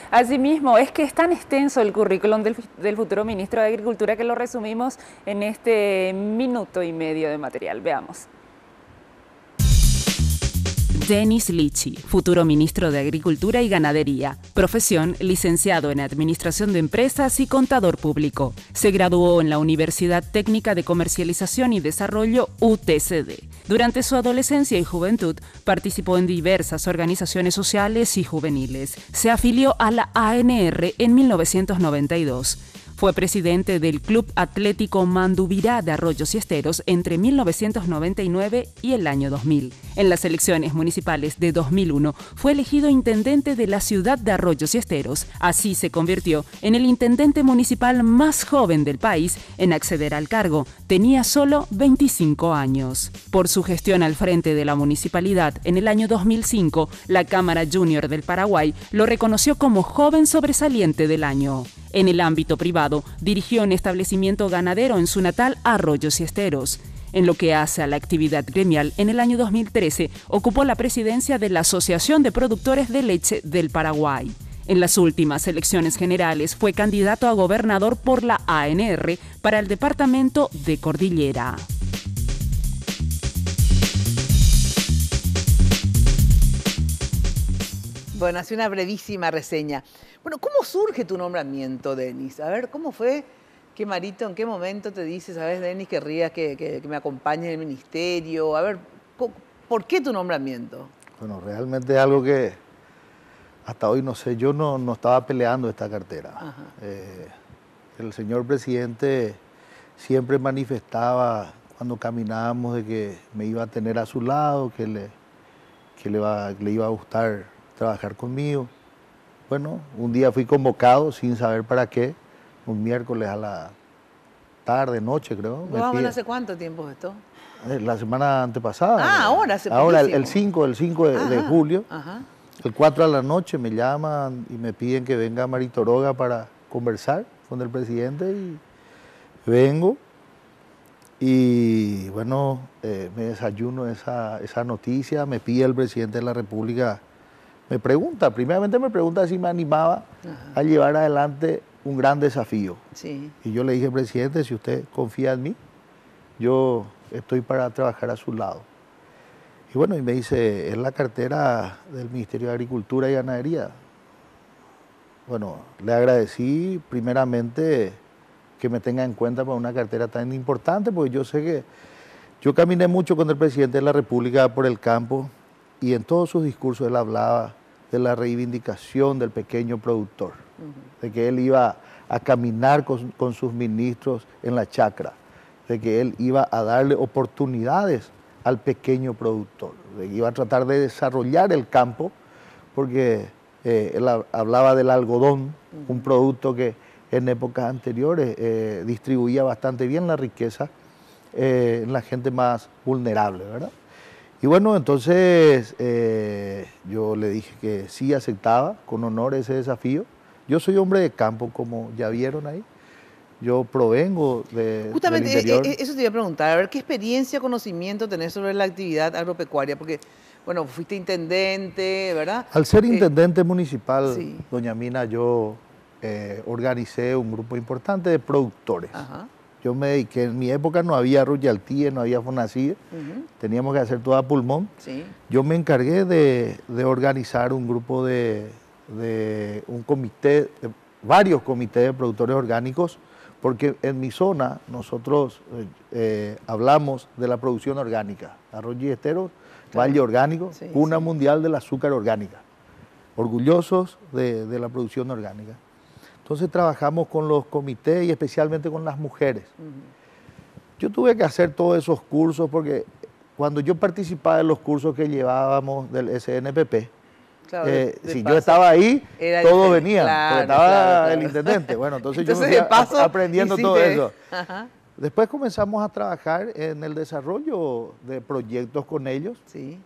S2: Así mismo, es que es tan extenso el currículum del futuro ministro de Agricultura que lo resumimos en este minuto y medio de material. Veamos. Denis Lichi, futuro ministro de Agricultura y Ganadería. Profesión, licenciado en Administración de Empresas y Contador Público. Se graduó en la Universidad Técnica de Comercialización y Desarrollo, UTCD. Durante su adolescencia y juventud, participó en diversas organizaciones sociales y juveniles. Se afilió a la ANR en 1992. Fue presidente del Club Atlético Mandubirá de Arroyos y Esteros entre 1999 y el año 2000. En las elecciones municipales de 2001 fue elegido intendente de la ciudad de Arroyos y Esteros. Así se convirtió en el intendente municipal más joven del país en acceder al cargo. Tenía solo 25 años. Por su gestión al frente de la municipalidad en el año 2005, la Cámara Junior del Paraguay lo reconoció como joven sobresaliente del año. En el ámbito privado, dirigió un establecimiento ganadero en su natal Arroyos y Esteros. En lo que hace a la actividad gremial, en el año 2013 ocupó la presidencia de la Asociación de Productores de Leche del Paraguay. En las últimas elecciones generales fue candidato a gobernador por la ANR para el departamento de Cordillera.
S4: Bueno, hace una brevísima reseña. Bueno, ¿cómo surge tu nombramiento, Denis? A ver, ¿cómo fue que Marito, en qué momento te dice, sabes, Denis, querría que me acompañe en el ministerio? A ver, ¿por qué tu nombramiento?
S10: Bueno, realmente es algo que hasta hoy no sé, yo no estaba peleando esta cartera. El señor presidente siempre manifestaba cuando caminábamos de que me iba a tener a su lado, que le iba a gustar trabajar conmigo. Bueno, un día fui convocado sin saber para qué, un miércoles a la tarde, noche creo.
S4: ¿Hace cuánto tiempo es esto?
S10: La semana antepasada.
S4: Ahora, hace
S10: Ahora, el 5 de julio,
S4: Ajá.
S10: el 4 de la noche me llaman y me piden que venga a Maritoroga para conversar con el presidente y vengo. Y bueno, me desayuno esa noticia, me pide el presidente de la República, primeramente me pregunta si me animaba a llevar adelante un gran desafío.
S4: Sí.
S10: Y yo le dije, presidente, si usted confía en mí, yo estoy para trabajar a su lado. Y bueno, y me dice, es la cartera del Ministerio de Agricultura y Ganadería. Bueno, le agradecí primeramente que me tenga en cuenta para una cartera tan importante, porque yo sé que yo caminé mucho con el presidente de la República por el campo y en todos sus discursos él hablaba de la reivindicación del pequeño productor, de que él iba a caminar con sus ministros en la chacra, de que él iba a darle oportunidades al pequeño productor, de que iba a tratar de desarrollar el campo, porque él hablaba del algodón, un producto que en épocas anteriores distribuía bastante bien la riqueza en la gente más vulnerable, ¿verdad? Y bueno, entonces yo le dije que sí aceptaba con honor ese desafío. Yo soy hombre de campo, como ya vieron ahí. Yo provengo
S4: justamente
S10: del interior.
S4: Eso te iba a preguntar, a ver, ¿qué experiencia, conocimiento tenés sobre la actividad agropecuaria? Porque, bueno, fuiste intendente, ¿verdad?
S10: Al ser intendente municipal,
S4: sí.
S10: doña Mina, yo organicé un grupo importante de productores.
S4: Ajá.
S10: Yo me dediqué, en mi época no había Royalty, no había Fonacide, teníamos que hacer todo a pulmón.
S4: Sí.
S10: Yo me encargué de organizar un grupo un comité, varios comités de productores orgánicos, porque en mi zona nosotros hablamos de la producción orgánica. Arroyo y Esteros, claro. Valle Orgánico, sí, cuna mundial del azúcar orgánica. Orgullosos de la producción orgánica. Entonces trabajamos con los comités y especialmente con las mujeres. Yo tuve que hacer todos esos cursos porque cuando yo participaba en los cursos que llevábamos del SNPP,
S4: claro,
S10: si yo estaba ahí, todos venían,
S4: claro,
S10: porque estaba
S4: claro.
S10: el intendente. Bueno, entonces yo
S4: de paso,
S10: aprendiendo todo eso.
S4: Ajá.
S10: Después comenzamos a trabajar en el desarrollo de proyectos con ellos.
S4: Sí.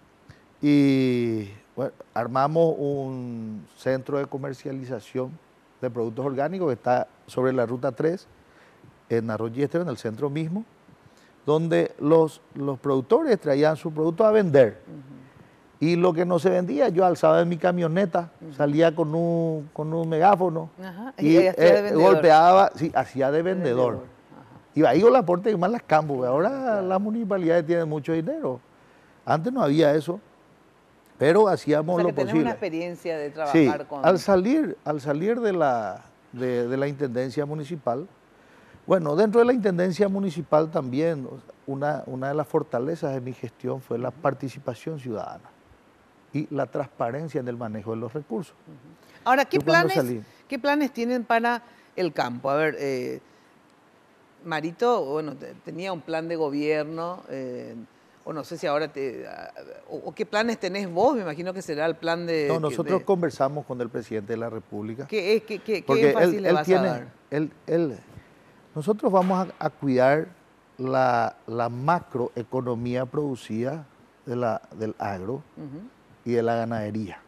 S10: Y bueno, armamos un centro de comercialización de productos orgánicos que está sobre la Ruta 3, en Arroyo y Esteros, en el centro mismo, donde los productores traían su producto a vender. Y lo que no se vendía, yo alzaba en mi camioneta, salía con un megáfono y golpeaba, sí, hacía de vendedor. Iba ahí con la puerta y más las campos. Ahora las municipalidades tienen mucho dinero. Antes no había eso. Pero hacíamos lo posible.
S4: Una experiencia de trabajar
S10: sí,
S4: con...
S10: Al salir de la Intendencia Municipal, bueno, dentro de la Intendencia Municipal también una de las fortalezas de mi gestión fue la participación ciudadana y la transparencia en el manejo de los recursos.
S4: Ahora, ¿qué planes tienen para el campo? A ver, Marito, bueno, tenía un plan de gobierno... o no sé si ahora o qué planes tenés vos, me imagino que será el plan de...
S10: No, nosotros conversamos con el presidente de la República.
S4: ¿Qué énfasis le vas a dar?
S10: Nosotros vamos a cuidar la macroeconomía producida del agro y de la ganadería.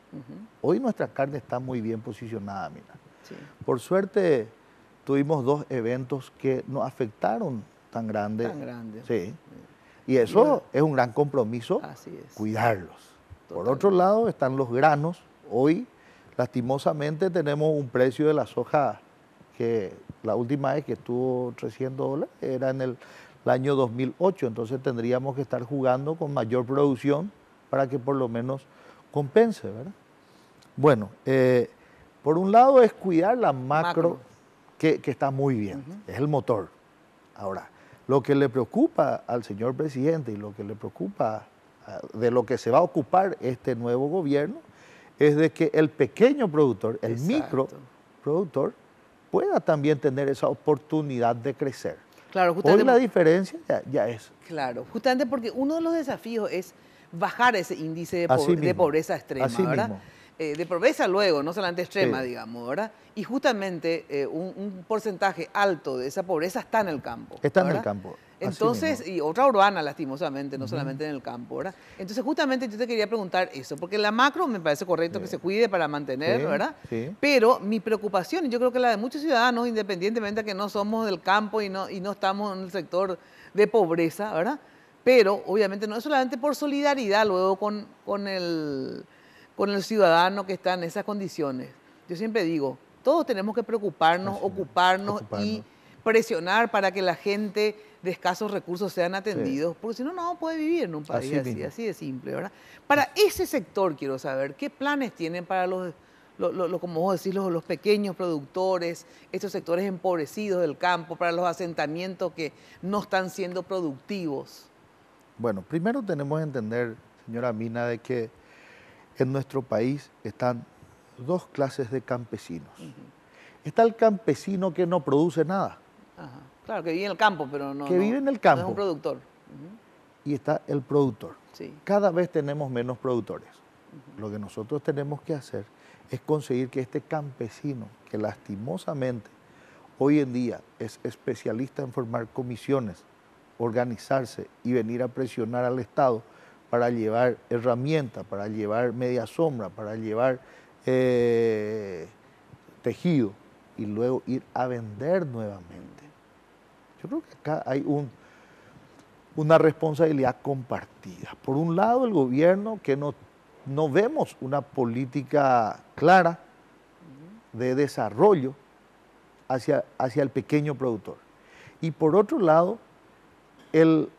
S10: Hoy nuestra carne está muy bien posicionada, Mina. Sí. Por suerte tuvimos 2 eventos que nos afectaron tan grande.
S4: Tan grande.
S10: Sí. Y eso es un gran compromiso, cuidarlos. Totalmente. Por otro lado están los granos. Hoy, lastimosamente, tenemos un precio de la soja que la última vez que estuvo $300 era en el año 2008. Entonces tendríamos que estar jugando con mayor producción para que por lo menos compense, ¿verdad? Bueno, por un lado es cuidar la macro. Que está muy bien, es el motor. Ahora, lo que le preocupa al señor presidente y lo que le preocupa de lo que se va a ocupar este nuevo gobierno es de que el pequeño productor, el microproductor, pueda también tener esa oportunidad de crecer.
S4: Claro,
S10: hoy la diferencia ya es.
S4: Claro, justamente porque uno de los desafíos es bajar ese índice de pobreza extrema, ¿verdad? De pobreza luego, no solamente extrema, digamos, ¿verdad? Y justamente un porcentaje alto de esa pobreza está en el campo.
S10: Está en el campo.
S4: Entonces, y otra urbana, lastimosamente, no solamente en el campo, ¿verdad? Entonces, justamente yo te quería preguntar eso, porque la macro me parece correcto que se cuide para mantener, ¿verdad? Sí. Pero mi preocupación, y yo creo que la de muchos ciudadanos, independientemente de que no somos del campo y no estamos en el sector de pobreza, ¿verdad? Pero obviamente no es solamente por solidaridad luego con el ciudadano que está en esas condiciones. Yo siempre digo, todos tenemos que preocuparnos, ocuparnos y presionar para que la gente de escasos recursos sean atendidos, porque si no, no puede vivir en un país así de simple, ¿verdad? Para ese sector quiero saber, ¿qué planes tienen para como vos decís, los pequeños productores, estos sectores empobrecidos del campo, para los asentamientos que no están siendo productivos?
S10: Bueno, primero tenemos que entender, señora Mina, de que en nuestro país están dos clases de campesinos. Está el campesino que no produce nada.
S4: Ajá. Claro, que vive en el campo, pero
S10: vive en el campo.
S4: No es un productor.
S10: Y está el productor.
S4: Sí.
S10: Cada vez tenemos menos productores. Lo que nosotros tenemos que hacer es conseguir que este campesino, que lastimosamente hoy en día es especialista en formar comisiones, organizarse y venir a presionar al Estado para llevar herramientas, para llevar media sombra, para llevar tejido y luego ir a vender nuevamente. Yo creo que acá hay una responsabilidad compartida. Por un lado, el gobierno, que no vemos una política clara de desarrollo hacia el pequeño productor. Y por otro lado, el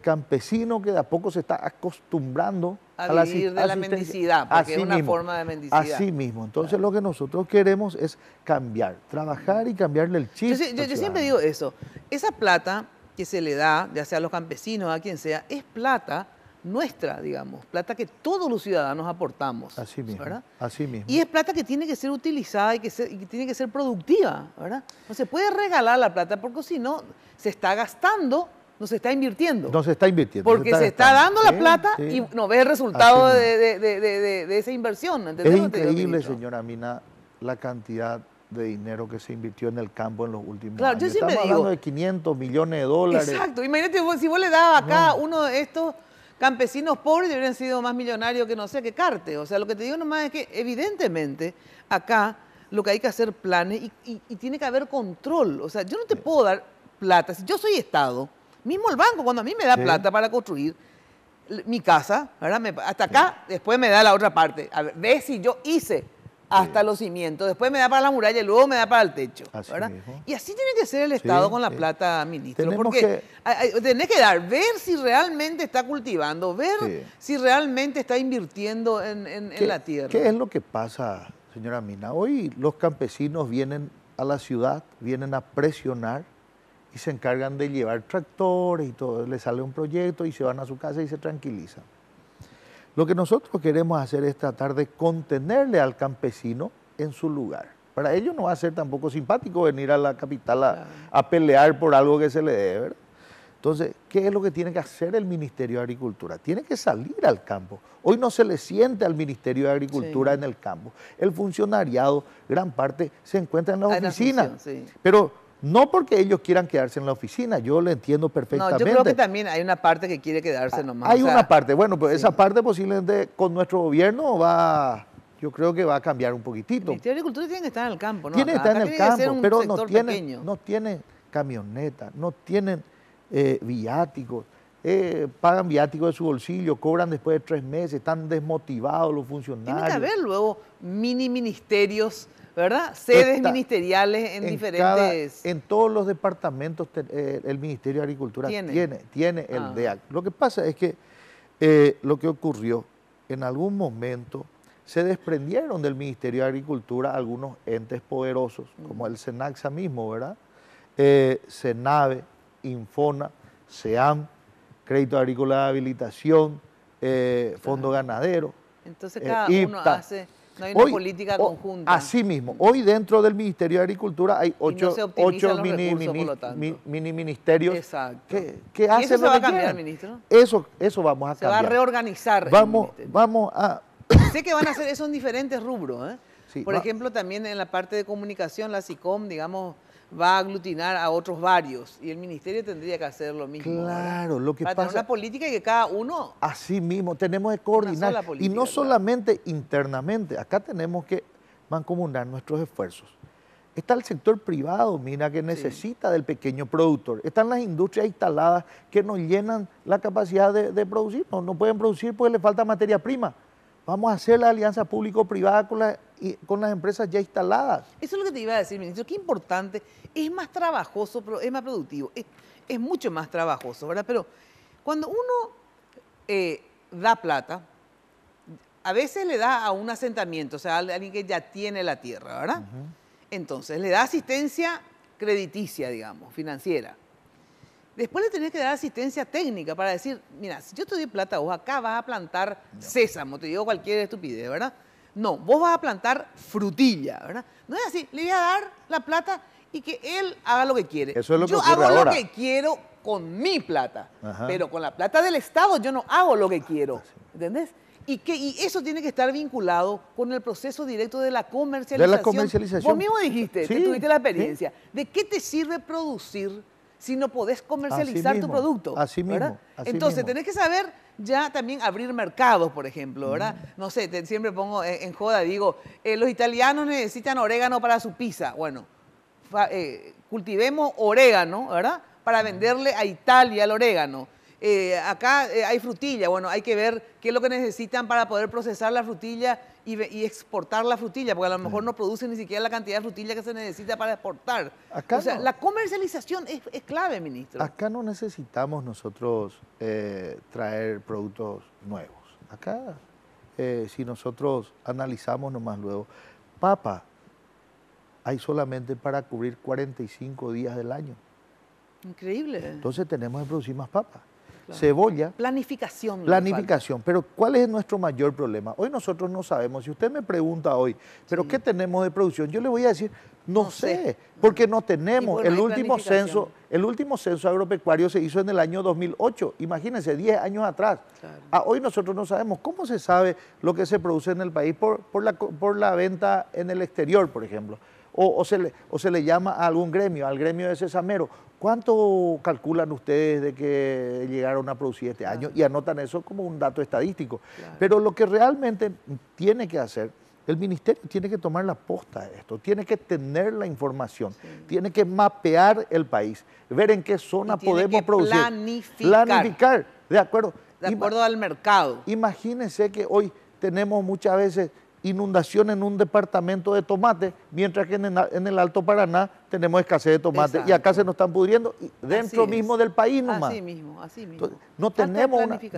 S10: campesino que de a poco se está acostumbrando
S4: a vivir de la mendicidad, porque es una forma de mendicidad.
S10: Así mismo. Entonces lo que nosotros queremos es cambiar, trabajar y cambiarle el chip.
S4: Yo siempre digo eso, esa plata que se le da, ya sea a los campesinos, a quien sea, es plata nuestra, digamos, plata que todos los ciudadanos aportamos.
S10: Así mismo,
S4: ¿verdad?
S10: así mismo.
S4: Y es plata que tiene que ser utilizada y que tiene que ser productiva, ¿verdad? No se puede regalar la plata porque si no, se está gastando, no se está invirtiendo.
S10: No se está invirtiendo.
S4: Porque se está dando la plata y no ve el resultado de esa inversión.
S10: Es increíble, señora Mina, la cantidad de dinero que se invirtió en el campo en los últimos años.
S4: Yo siempre
S10: Estamos hablando de 500 millones de dólares.
S4: Exacto. Imagínate si vos le dabas acá uno de estos campesinos pobres, habrían sido más millonarios que no sé qué Carte. O sea, lo que te digo nomás es que evidentemente acá lo que hay que hacer planes y tiene que haber control. O sea, yo no te puedo dar plata. Si yo soy Estado, mismo el banco, cuando a mí me da plata para construir mi casa, ¿verdad? Hasta acá, después me da la otra parte. A ver, ve si yo hice hasta los cimientos, después me da para la muralla y luego me da para el techo, ¿verdad? Y así tiene que ser el Estado con la plata, ministro, porque tenés que ver si realmente está cultivando, ver si realmente está invirtiendo en la tierra.
S10: ¿Qué es lo que pasa, señora Mina? Hoy los campesinos vienen a la ciudad, vienen a presionar y se encargan de llevar tractores y todo, les sale un proyecto y se van a su casa y se tranquilizan. Lo que nosotros queremos hacer es tratar de contenerle al campesino en su lugar. Para ellos no va a ser tampoco simpático venir a la capital a pelear por algo que se le dé, ¿verdad? Entonces, ¿qué es lo que tiene que hacer el Ministerio de Agricultura? Tiene que salir al campo. Hoy no se le siente al Ministerio de Agricultura en el campo. El funcionariado, gran parte, se encuentra en la oficina. Pero no porque ellos quieran quedarse en la oficina, yo lo entiendo perfectamente.
S4: No, yo creo que también hay una parte que quiere quedarse nomás.
S10: Hay una parte, bueno, pues esa parte posiblemente con nuestro gobierno yo creo que va a cambiar un poquitito. El
S4: Ministerio de Agricultura tiene que estar en el campo, ¿no?
S10: Tiene que estar en el campo, pero no tienen camioneta, no tienen viáticos, pagan viáticos de su bolsillo, cobran después de 3 meses, están desmotivados los funcionarios.
S4: Tiene que haber luego mini ministerios, ¿verdad? Sedes ministeriales en diferentes...
S10: En todos los departamentos el Ministerio de Agricultura tiene el DEAC. Lo que pasa es que lo que ocurrió, en algún momento se desprendieron del Ministerio de Agricultura algunos entes poderosos, como el SENACSA mismo, ¿verdad? SENAVE, Infona, SEAM, Crédito Agrícola de Habilitación, Fondo Ganadero.
S4: Entonces cada uno hace... No hay una política conjunta.
S10: Así mismo. Hoy dentro del Ministerio de Agricultura hay 8 mini ministerios.
S4: Exacto.
S10: Que hacen
S4: ¿Y eso se va a cambiar, ministro?
S10: Eso vamos a cambiar.
S4: Se va a reorganizar.
S10: Vamos a...
S4: Sé que van a hacer eso en diferentes rubros.
S10: Sí,
S4: por ejemplo, también en la parte de comunicación, la SICOM, digamos, va a aglutinar a otros varios y el ministerio tendría que hacer lo mismo.
S10: Claro, lo que pasa...
S4: Para tener una política y que cada uno...
S10: Así mismo, tenemos que coordinar. Política, y no solamente internamente, acá tenemos que mancomunar nuestros esfuerzos. Está el sector privado, mira, que necesita del pequeño productor. Están las industrias instaladas que no llenan la capacidad de producir. No pueden producir porque le falta materia prima. Vamos a hacer la alianza público-privada con las empresas ya instaladas.
S4: Eso es lo que te iba a decir, ministro. Qué importante. Es más trabajoso, pero es más productivo. Es mucho más trabajoso, ¿verdad? Pero cuando uno da plata, a veces le da a un asentamiento, o sea, a alguien que ya tiene la tierra, ¿verdad? Entonces, le da asistencia crediticia, digamos, financiera. Después le tenés que dar asistencia técnica para decir, mira, si yo te doy plata, vos acá vas a plantar sésamo, te digo cualquier estupidez, ¿verdad? No, vos vas a plantar frutilla, ¿verdad? No es así, le voy a dar la plata y que él haga lo que quiere.
S10: Eso es lo que
S4: yo
S10: ocurre
S4: hago
S10: ahora.
S4: lo que quiero con mi plata, pero con la plata del Estado yo no hago lo que quiero, ¿entendés? Y eso tiene que estar vinculado con el proceso directo de la comercialización.
S10: De la comercialización.
S4: Vos mismo dijiste,
S10: Sí,
S4: tuviste la experiencia. ¿De qué te sirve producir si no podés comercializar tu producto?
S10: Así mismo.
S4: ¿verdad?
S10: Así
S4: Entonces,
S10: mismo.
S4: tenés que saber ya también abrir mercados, por ejemplo, ¿verdad? No sé, siempre pongo en joda, digo, los italianos necesitan orégano para su pizza. Bueno, cultivemos orégano, ¿verdad? Para venderle a Italia el orégano. Acá hay frutilla, bueno, hay que ver qué es lo que necesitan para poder procesar la frutilla y exportar la frutilla, porque a lo mejor no producen ni siquiera la cantidad de frutilla que se necesita para exportar.
S10: Acá
S4: o sea,
S10: no.
S4: la comercialización es clave, ministro.
S10: Acá no necesitamos nosotros traer productos nuevos. Acá, si nosotros analizamos nomás luego, papa hay solamente para cubrir 45 días del año.
S4: Increíble.
S10: Entonces tenemos que producir más papa.
S4: Claro.
S10: Cebolla.
S4: Planificación.
S10: Planificación. Pero ¿cuál es nuestro mayor problema? Hoy nosotros no sabemos. Si usted me pregunta hoy, ¿pero qué tenemos de producción? Yo le voy a decir, no sé, porque no tenemos.
S4: Bueno,
S10: el último censo agropecuario se hizo en el año 2008. Imagínense, 10 años atrás.
S4: Claro.
S10: Hoy nosotros no sabemos cómo se sabe lo que se produce en el país por la venta en el exterior, por ejemplo. O se le llama a algún gremio, al gremio de sesamero. ¿Cuánto calculan ustedes de que llegaron a producir este año? Y anotan eso como un dato estadístico.
S4: Claro.
S10: Pero lo que realmente tiene que hacer, el ministerio tiene que tomar la posta de esto, tiene que tener la información, tiene que mapear el país, ver en qué zona podemos producir. Planificar, ¿de acuerdo?
S4: De acuerdo al mercado.
S10: Imagínense que hoy tenemos muchas veces inundación en un departamento de tomate, mientras que en el Alto Paraná tenemos escasez de tomate.
S4: Exacto.
S10: Y acá se nos están pudriendo dentro mismo del país nomás.
S4: Así mismo, así mismo.
S10: Entonces,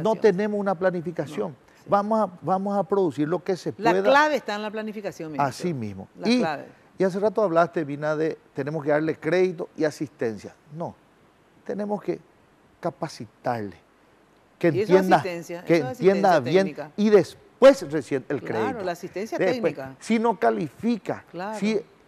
S10: no tenemos una planificación.
S4: No,
S10: vamos a producir lo que se pueda.
S4: La clave está en la planificación, ministro.
S10: Así mismo.
S4: La clave.
S10: Y hace rato hablaste, Vina, de tenemos que darle crédito y asistencia. No, tenemos que capacitarle, que entienda bien
S4: técnica.
S10: y después recién el crédito.
S4: Claro, la asistencia
S10: después,
S4: técnica.
S10: Si no califica,
S4: Claro.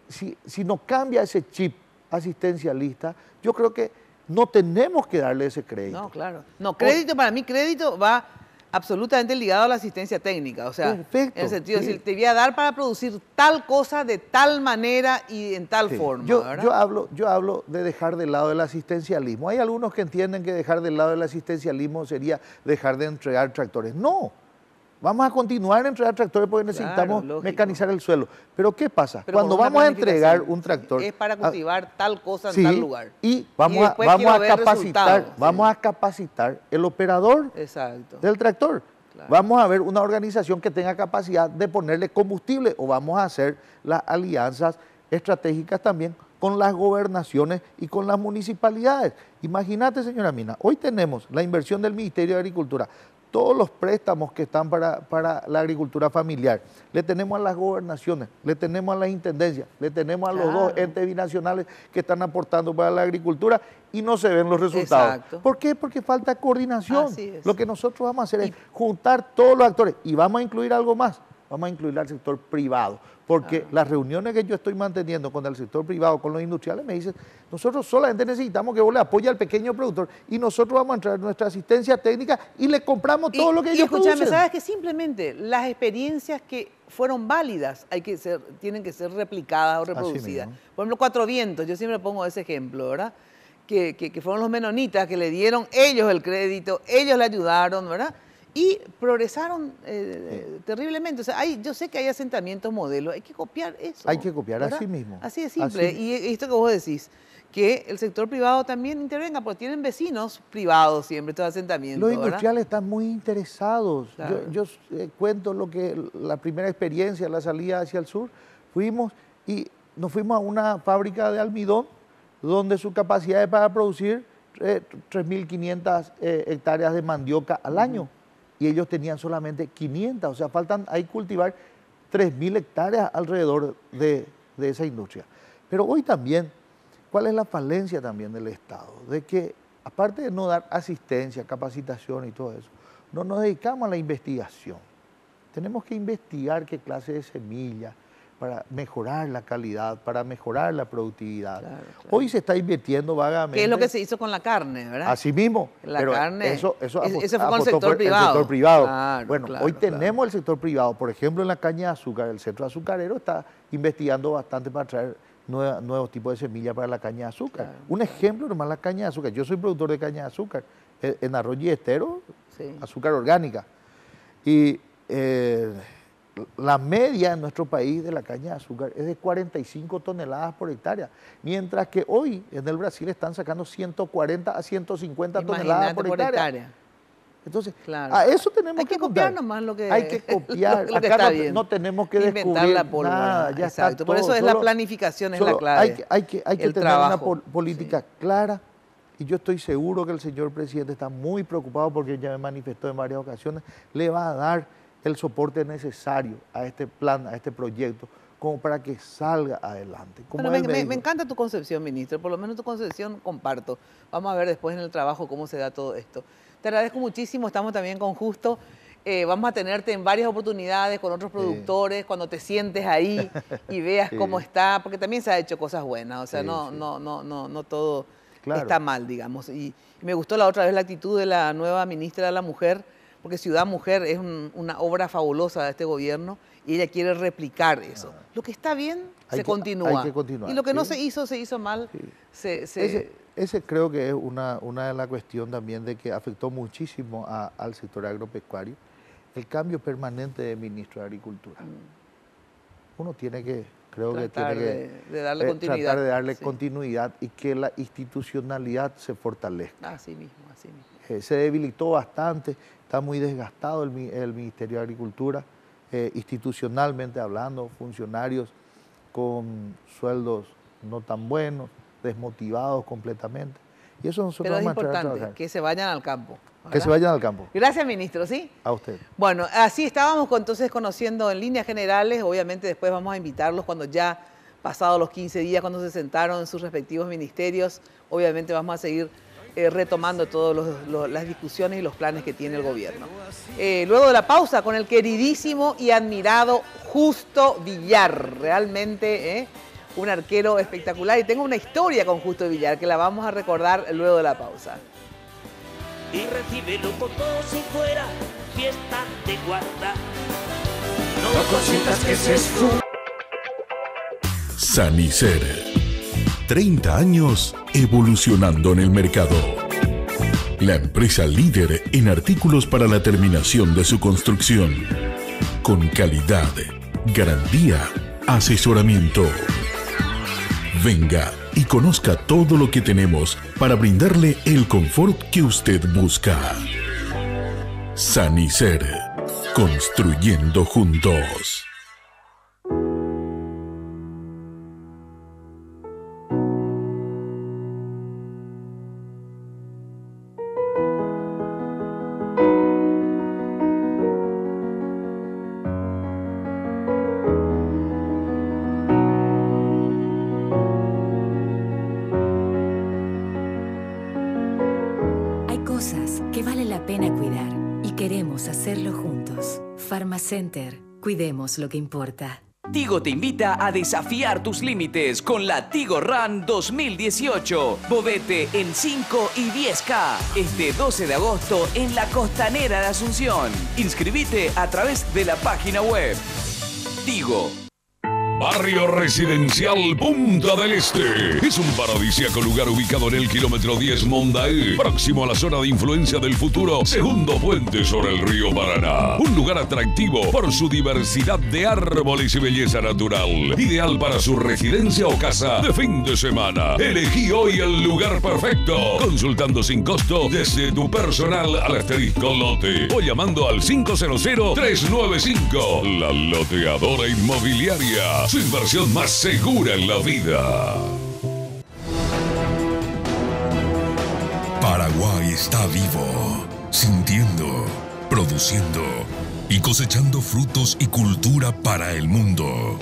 S10: si no cambia ese chip asistencialista, yo creo que no tenemos que darle ese crédito.
S4: No, claro. No, crédito, para mí crédito va absolutamente ligado a la asistencia técnica. O sea,
S10: perfecto,
S4: en el sentido de
S10: sí.
S4: decir, te voy a dar para producir tal cosa de tal manera y en tal forma.
S10: Yo
S4: ¿verdad?
S10: hablo de dejar de lado el asistencialismo. Hay algunos que entienden que dejar de lado el asistencialismo sería dejar de entregar tractores. No, vamos a continuar a entregar tractores porque necesitamos mecanizar el suelo. Pero ¿qué pasa?
S4: Pero
S10: cuando
S4: con una
S10: vamos a entregar un
S4: planificación,
S10: tractor...
S4: es para cultivar tal cosa en tal lugar.
S10: Y vamos
S4: después
S10: a
S4: quiero ver
S10: capacitar,
S4: resultados.
S10: vamos a capacitar el operador
S4: Exacto.
S10: del tractor.
S4: Claro.
S10: Vamos a ver una organización que tenga capacidad de ponerle combustible o vamos a hacer las alianzas estratégicas también con las gobernaciones y con las municipalidades. Imagínate, señora Mina, hoy tenemos la inversión del Ministerio de Agricultura, todos los préstamos que están para la agricultura familiar, le tenemos a las gobernaciones, le tenemos a las intendencias, le tenemos a los dos entes binacionales que están aportando para la agricultura y no se ven los resultados.
S4: Exacto.
S10: ¿Por qué? Porque falta coordinación.
S4: Así es.
S10: Lo que nosotros vamos a hacer es juntar todos los actores y vamos a incluir algo más, vamos a incluir al sector privado, porque las reuniones que yo estoy manteniendo con el sector privado, con los industriales, me dicen, nosotros solamente necesitamos que vos le apoye al pequeño productor y nosotros vamos a entrar nuestra asistencia técnica y le compramos todo lo que ellos
S4: escúchame,
S10: producen.
S4: ¿sabes que simplemente las experiencias que fueron válidas tienen que ser replicadas o reproducidas?
S10: mismo.
S4: Por ejemplo, Cuatro Vientos, yo siempre pongo ese ejemplo, ¿verdad? Que fueron los menonitas que le dieron ellos el crédito, ellos le ayudaron, ¿verdad? y progresaron terriblemente. O sea, yo sé que hay asentamientos modelos, hay que copiar eso.
S10: Hay que copiar,
S4: ¿verdad?
S10: así mismo.
S4: Así de simple.
S10: Así.
S4: Y esto que vos decís, que el sector privado también intervenga, porque tienen vecinos privados siempre, estos asentamientos.
S10: Los industriales están muy interesados.
S4: Claro.
S10: Yo cuento la primera experiencia, la salida hacia el sur, fuimos y nos fuimos a una fábrica de almidón donde su capacidad es para producir 3.500 hectáreas de mandioca al año. Y ellos tenían solamente 500, o sea, faltan ahí cultivar 3.000 hectáreas alrededor de esa industria. Pero hoy también, ¿cuál es la falencia también del Estado? De que, aparte de no dar asistencia, capacitación y todo eso, no nos dedicamos a la investigación. Tenemos que investigar qué clase de semilla para mejorar la calidad, para mejorar la productividad. Claro. Hoy se está invirtiendo vagamente.
S4: ¿Qué es lo que se hizo con la carne, verdad?
S10: Así mismo.
S4: La carne.
S10: Eso
S4: fue con el sector privado.
S10: El sector privado.
S4: Claro,
S10: bueno,
S4: claro,
S10: hoy tenemos el sector privado. Por ejemplo, en la caña de azúcar, el centro azucarero está investigando bastante para traer nuevos tipos de semillas para la caña de azúcar. Claro. Un ejemplo nomás, la caña de azúcar. Yo soy productor de caña de azúcar. En Arroyo y Estero, sí. Azúcar orgánica. Y la media en nuestro país de la caña de azúcar es de 45 toneladas por hectárea, mientras que hoy en el Brasil están sacando 140 a 150 toneladas por hectárea. Entonces, claro. A eso tenemos
S4: hay que copiar nomás lo que
S10: hay que copiar.
S4: lo que
S10: acá
S4: está bien.
S10: No tenemos que
S4: inventar
S10: descubrir
S4: la pólvora.
S10: Nada, ya
S4: exacto.
S10: está
S4: Por
S10: todo.
S4: eso es la planificación, es la clave.
S10: Hay que tener trabajo. Una política clara. Y yo estoy seguro que el señor presidente está muy preocupado porque ya me manifestó en varias ocasiones, le va a dar el soporte necesario a este plan, a este proyecto, como para que salga adelante.
S4: Bueno, me encanta tu concepción, ministro, por lo menos tu concepción comparto. Vamos a ver después en el trabajo cómo se da todo esto. Te agradezco muchísimo, estamos también con Justo. Vamos a tenerte en varias oportunidades con otros productores, cuando te sientes ahí y veas cómo está, porque también se ha hecho cosas buenas, o sea, no todo está mal, digamos. Y me gustó la otra vez la actitud de la nueva ministra de la Mujer, porque Ciudad Mujer es una obra fabulosa de este gobierno y ella quiere replicar eso. Lo que está bien, se continúa.
S10: Hay que continuar.
S4: Y lo que no se hizo mal,
S10: Ese creo que es una de las cuestiones también de que afectó muchísimo al sector agropecuario, el cambio permanente de ministro de Agricultura. Uno tiene que,
S4: tratar de darle continuidad.
S10: Tratar de darle continuidad y que la institucionalidad se fortalezca.
S4: Así mismo, así mismo.
S10: Se debilitó bastante, está muy desgastado el Ministerio de Agricultura, institucionalmente hablando, funcionarios con sueldos no tan buenos, desmotivados completamente. Y eso nosotros
S4: Pero es
S10: vamos a
S4: importante que se vayan al campo. ¿verdad?
S10: Que se vayan al campo.
S4: Gracias, ministro, ¿sí?
S10: A usted.
S4: Bueno, así estábamos entonces conociendo en líneas generales, obviamente después vamos a invitarlos cuando ya pasados los 15 días, cuando se sentaron en sus respectivos ministerios, obviamente vamos a seguir retomando todas las discusiones y los planes que tiene el gobierno. Luego de la pausa, con el queridísimo y admirado Justo Villar, realmente un arquero espectacular, y tengo una historia con Justo Villar que la vamos a recordar luego de la pausa.
S6: Y recíbelo como si fuera fiesta de guarda. No consientas que se esfume.
S1: Sanicer. 30 años evolucionando en el mercado. La empresa líder en artículos para la terminación de su construcción. Con calidad, garantía, asesoramiento. Venga y conozca todo lo que tenemos para brindarle el confort que usted busca. Sanicer. Construyendo juntos.
S11: Center, cuidemos lo que importa.
S12: Tigo te invita a desafiar tus límites con la Tigo Run 2018. Movete en 5 y 10K este 12 de agosto en la Costanera de Asunción. Inscribite a través de la página web. Tigo.
S8: Barrio Residencial Punta del Este. Es un paradisíaco lugar ubicado en el kilómetro 10 Mondaé, próximo a la zona de influencia del futuro segundo puente sobre el río Paraná. Un lugar atractivo por su diversidad de árboles y belleza natural. Ideal para su residencia o casa de fin de semana. Elegí hoy el lugar perfecto. Consultando sin costo desde tu personal al asterisco lote o llamando al 500-395. La Loteadora Inmobiliaria. Su inversión más segura en la vida.
S13: Paraguay está vivo, sintiendo, produciendo y cosechando frutos y cultura para el mundo.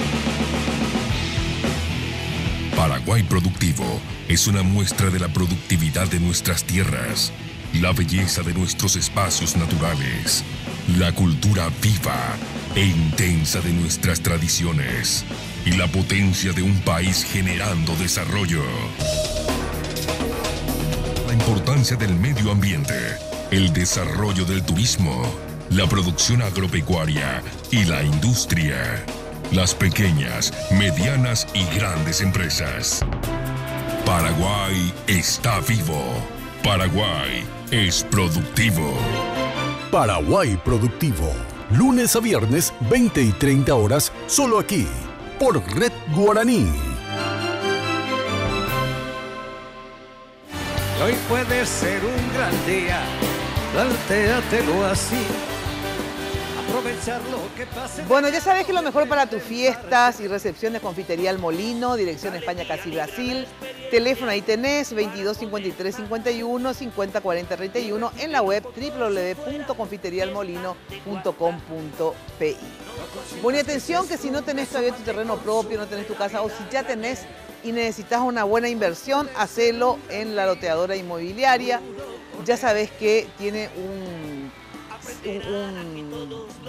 S13: Paraguay Productivo es una muestra de la productividad de nuestras tierras, la belleza de nuestros espacios naturales, la cultura viva e intensa de nuestras tradiciones y la potencia de un país generando desarrollo. La importancia del medio ambiente, el desarrollo del turismo, la producción agropecuaria y la industria, las pequeñas, medianas y grandes empresas. Paraguay está vivo. Paraguay es productivo.
S1: Paraguay Productivo. Lunes a viernes, 20 y 30 horas, solo aquí, por Red Guaraní.
S3: Hoy puede ser un gran día, plantéatelo así. Aprovechar lo que pase.
S4: Bueno, ya sabes que lo mejor para tus fiestas y recepciones, Confitería El Molino, dirección España Casi Brasil. Teléfono ahí tenés, 22 53 51 50 40 31, en la web www.confiterialmolino.com.pi. Bueno, y atención que si no tenés todavía tu terreno propio, no tenés tu casa, o si ya tenés y necesitas una buena inversión, hacelo en la Loteadora Inmobiliaria. Ya sabes que tiene un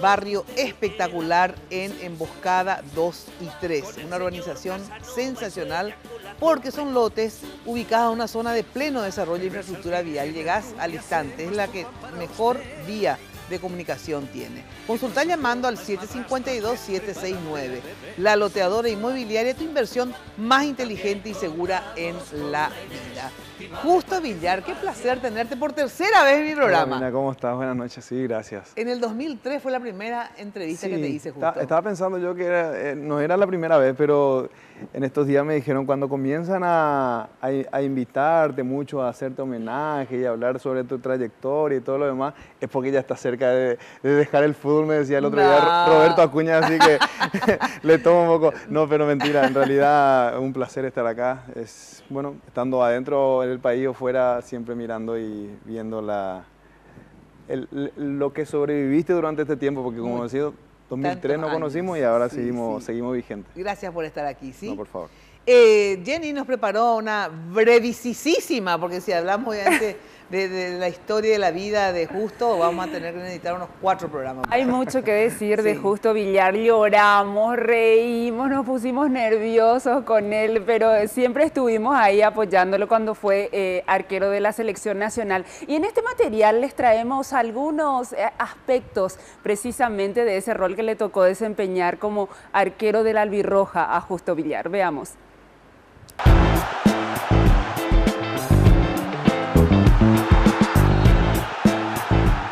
S4: barrio espectacular en Emboscada 2 y 3, una urbanización sensacional porque son lotes ubicados en una zona de pleno desarrollo de infraestructura vial. Llegás al instante, es la que mejor vía de comunicación tiene. Consulta llamando al 752-769. La Loteadora Inmobiliaria, tu inversión más inteligente y segura en la vida. Justo Villar, qué placer tenerte por tercera vez en mi programa.
S14: Hola, ¿cómo estás? Buenas noches, sí, gracias.
S4: En el 2003 fue la primera entrevista que te hice, Justo.
S14: Estaba pensando yo que no era la primera vez, pero en estos días me dijeron cuando comienzan a invitarte mucho, a hacerte homenaje y a hablar sobre tu trayectoria y todo lo demás, es porque ya estás cerca de dejar el fútbol, me decía el otro día Roberto Acuña, así que le tomo un poco. No, pero mentira, en realidad un placer estar acá. Es, bueno, estando adentro en el país o fuera, siempre mirando y viendo lo que sobreviviste durante este tiempo, porque como decía, 2003 nos conocimos y ahora seguimos vigentes.
S4: Gracias por estar aquí, ¿sí?
S14: No, por favor.
S4: Jenny nos preparó una brevísima, porque si hablamos obviamente de la historia de la vida de Justo, vamos a tener que necesitar unos 4 programas.
S2: Hay mucho que decir de Justo Villar, lloramos, reímos, nos pusimos nerviosos con él, pero siempre estuvimos ahí apoyándolo cuando fue arquero de la selección nacional. Y en este material les traemos algunos aspectos precisamente de ese rol que le tocó desempeñar como arquero de la Albirroja a Justo Villar. Veamos.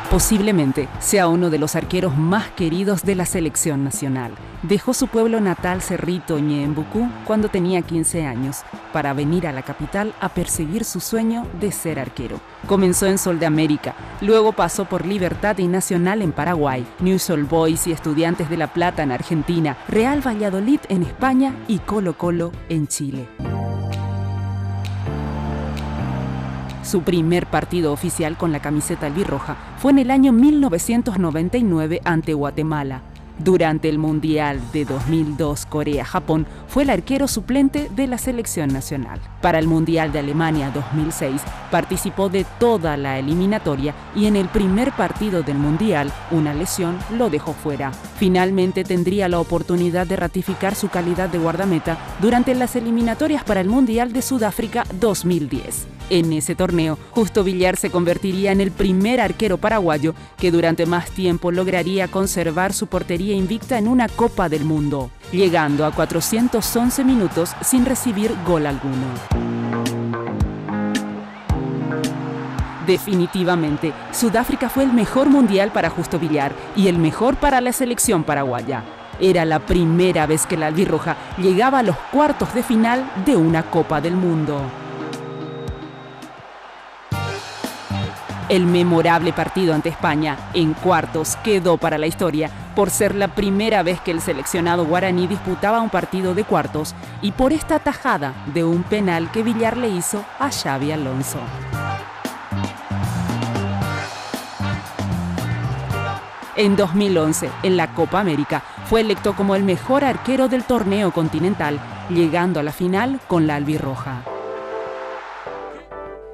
S2: Posiblemente sea uno de los arqueros más queridos de la selección nacional. Dejó su pueblo natal Cerrito, Ñeembucú, cuando tenía 15 años, para venir a la capital a perseguir su sueño de ser arquero. Comenzó en Sol de América, luego pasó por Libertad y Nacional en Paraguay, Newell's Old Boys y Estudiantes de La Plata en Argentina, Real Valladolid en España y Colo-Colo en Chile. Su primer partido oficial con la camiseta albirroja fue en el año 1999 ante Guatemala. Durante el Mundial de 2002 Corea-Japón fue el arquero suplente de la selección nacional. Para el Mundial de Alemania 2006 participó de toda la eliminatoria y en el primer partido del Mundial una lesión lo dejó fuera. Finalmente tendría la oportunidad de ratificar su calidad de guardameta durante las eliminatorias para el Mundial de Sudáfrica 2010. En ese torneo, Justo Villar se convertiría en el primer arquero paraguayo que durante más tiempo lograría conservar su portería permanecería invicta en una Copa del Mundo, llegando a 411 minutos sin recibir gol alguno. Definitivamente, Sudáfrica fue el mejor mundial para Justo Villar y el mejor para la selección paraguaya. Era la primera vez que la albirroja llegaba a los cuartos de final de una Copa del Mundo. El memorable partido ante España, en cuartos, quedó para la historia por ser la primera vez que el seleccionado guaraní disputaba un partido de cuartos y por esta tajada de un penal que Villar le hizo a Xabi Alonso. En 2011, en la Copa América, fue electo como el mejor arquero del torneo continental, llegando a la final con la albirroja.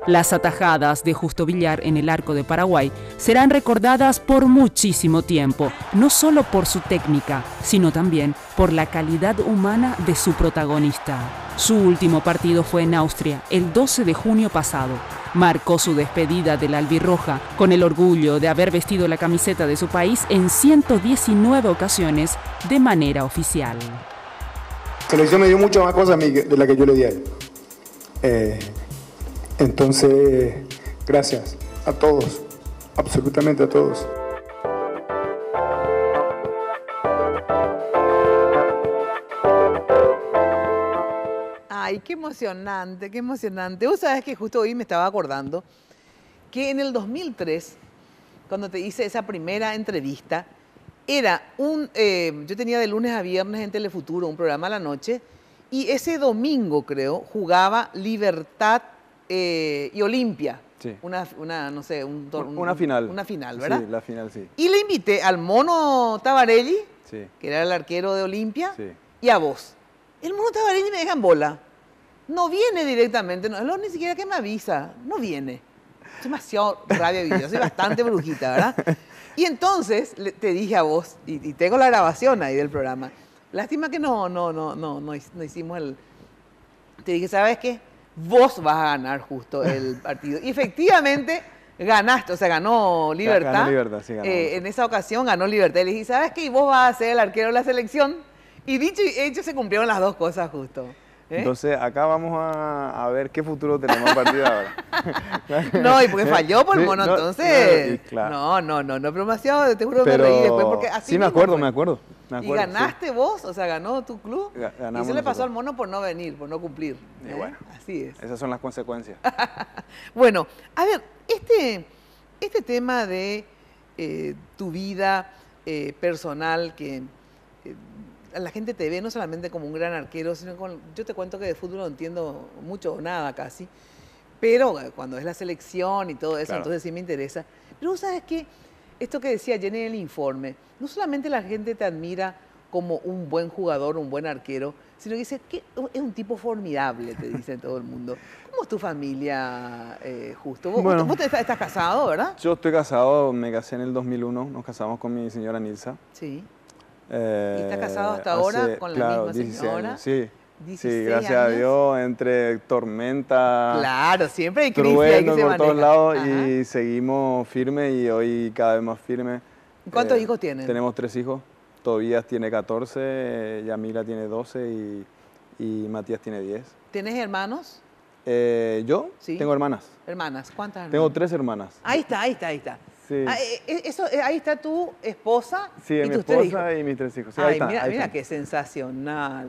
S2: Las atajadas de Justo Villar en el arco de Paraguay serán recordadas por muchísimo tiempo, no solo por su técnica, sino también por la calidad humana de su protagonista. Su último partido fue en Austria, el 12 de junio pasado. Marcó su despedida de la albirroja con el orgullo de haber vestido la camiseta de su país en 119 ocasiones de manera oficial.
S15: La selección me dio muchas más cosas a mí de las que yo le di a él. Entonces, gracias a todos, absolutamente a todos.
S4: Ay, qué emocionante, qué emocionante. Vos sabés que justo hoy me estaba acordando que en el 2003, cuando te hice esa primera entrevista, era yo tenía de lunes a viernes en Telefuturo un programa a la noche y ese domingo, creo, jugaba Libertad y Olimpia.
S14: Sí.
S4: Una
S14: final.
S4: Una final, ¿verdad?
S14: Sí, la final, sí.
S4: Y le invité al Mono Tabarelli,
S14: Sí.
S4: que era el arquero de Olimpia,
S14: Sí.
S4: y a vos. El Mono Tabarelli me deja en bola. No viene directamente, no, ni siquiera que me avisa, no viene. Es demasiado rabia vida, yo soy bastante brujita, ¿verdad? Y entonces te dije a vos, y tengo la grabación ahí del programa, lástima que no hicimos el... Te dije, ¿sabes qué? Vos vas a ganar justo el partido. Y efectivamente ganaste, o sea, ganó Libertad.
S14: Ganó Libertad, sí, ganó.
S4: En esa ocasión ganó Libertad. Y le dije, ¿sabes qué? Y vos vas a ser el arquero de la selección. Y dicho y hecho se cumplieron las dos cosas justo.
S14: Entonces, acá vamos a ver qué futuro tenemos a partir de ahora.
S4: No, y porque falló por el Mono,
S14: No,
S4: entonces.
S14: claro.
S4: No, pero demasiado, te juro que me reí después porque así
S14: sí, me
S4: mismo
S14: acuerdo,
S4: fue.
S14: me acuerdo.
S4: Y ganaste vos, o sea, ganó tu club.
S14: Ganamos
S4: y se le pasó
S14: nosotros.
S4: al Mono por no venir, por no cumplir.
S14: Y bueno,
S4: así es.
S14: esas son las consecuencias.
S4: Bueno, a ver, este tema de tu vida personal, que la gente te ve no solamente como un gran arquero, sino yo te cuento que de fútbol no entiendo mucho o nada casi, pero cuando es la selección y todo eso,
S14: Claro.
S4: entonces sí me interesa. Pero vos sabes que esto que decía Jenny en el informe, no solamente la gente te admira como un buen jugador, un buen arquero, sino que dice que es un tipo formidable, te dice todo el mundo. ¿Cómo es tu familia, Justo? Vos estás casado, ¿verdad?
S14: Yo estoy casado, me casé en el 2001, nos casamos con mi señora Nilsa.
S4: Sí. ¿Y estás casado hasta ahora con la misma
S14: 16
S4: señora?
S14: años, sí.
S4: 16
S14: Sí, gracias a
S4: años.
S14: Dios, entre tormenta,
S4: Claro, siempre hay crisis ahí que
S14: trueno
S4: se
S14: por todos
S4: maneja.
S14: lados
S4: Ajá.
S14: y seguimos firmes y hoy cada vez más firmes.
S4: ¿Cuántos hijos tienen?
S14: Tenemos 3 hijos. Tobías tiene 14, Yamila tiene 12 y Matías tiene 10.
S4: ¿Tienes hermanos?
S14: Yo
S4: Sí.
S14: tengo hermanas.
S4: ¿Hermanas? ¿Cuántas hermanas?
S14: Tengo 3 hermanas.
S4: Ahí está.
S14: Sí.
S4: Ahí está tu esposa
S14: Sí,
S4: y
S14: mi
S4: tus 3 hijos.
S14: esposa y mis 3 hijos. Sí, ahí
S4: Ay,
S14: está,
S4: mira,
S14: ahí
S4: mira
S14: están.
S4: qué sensacional.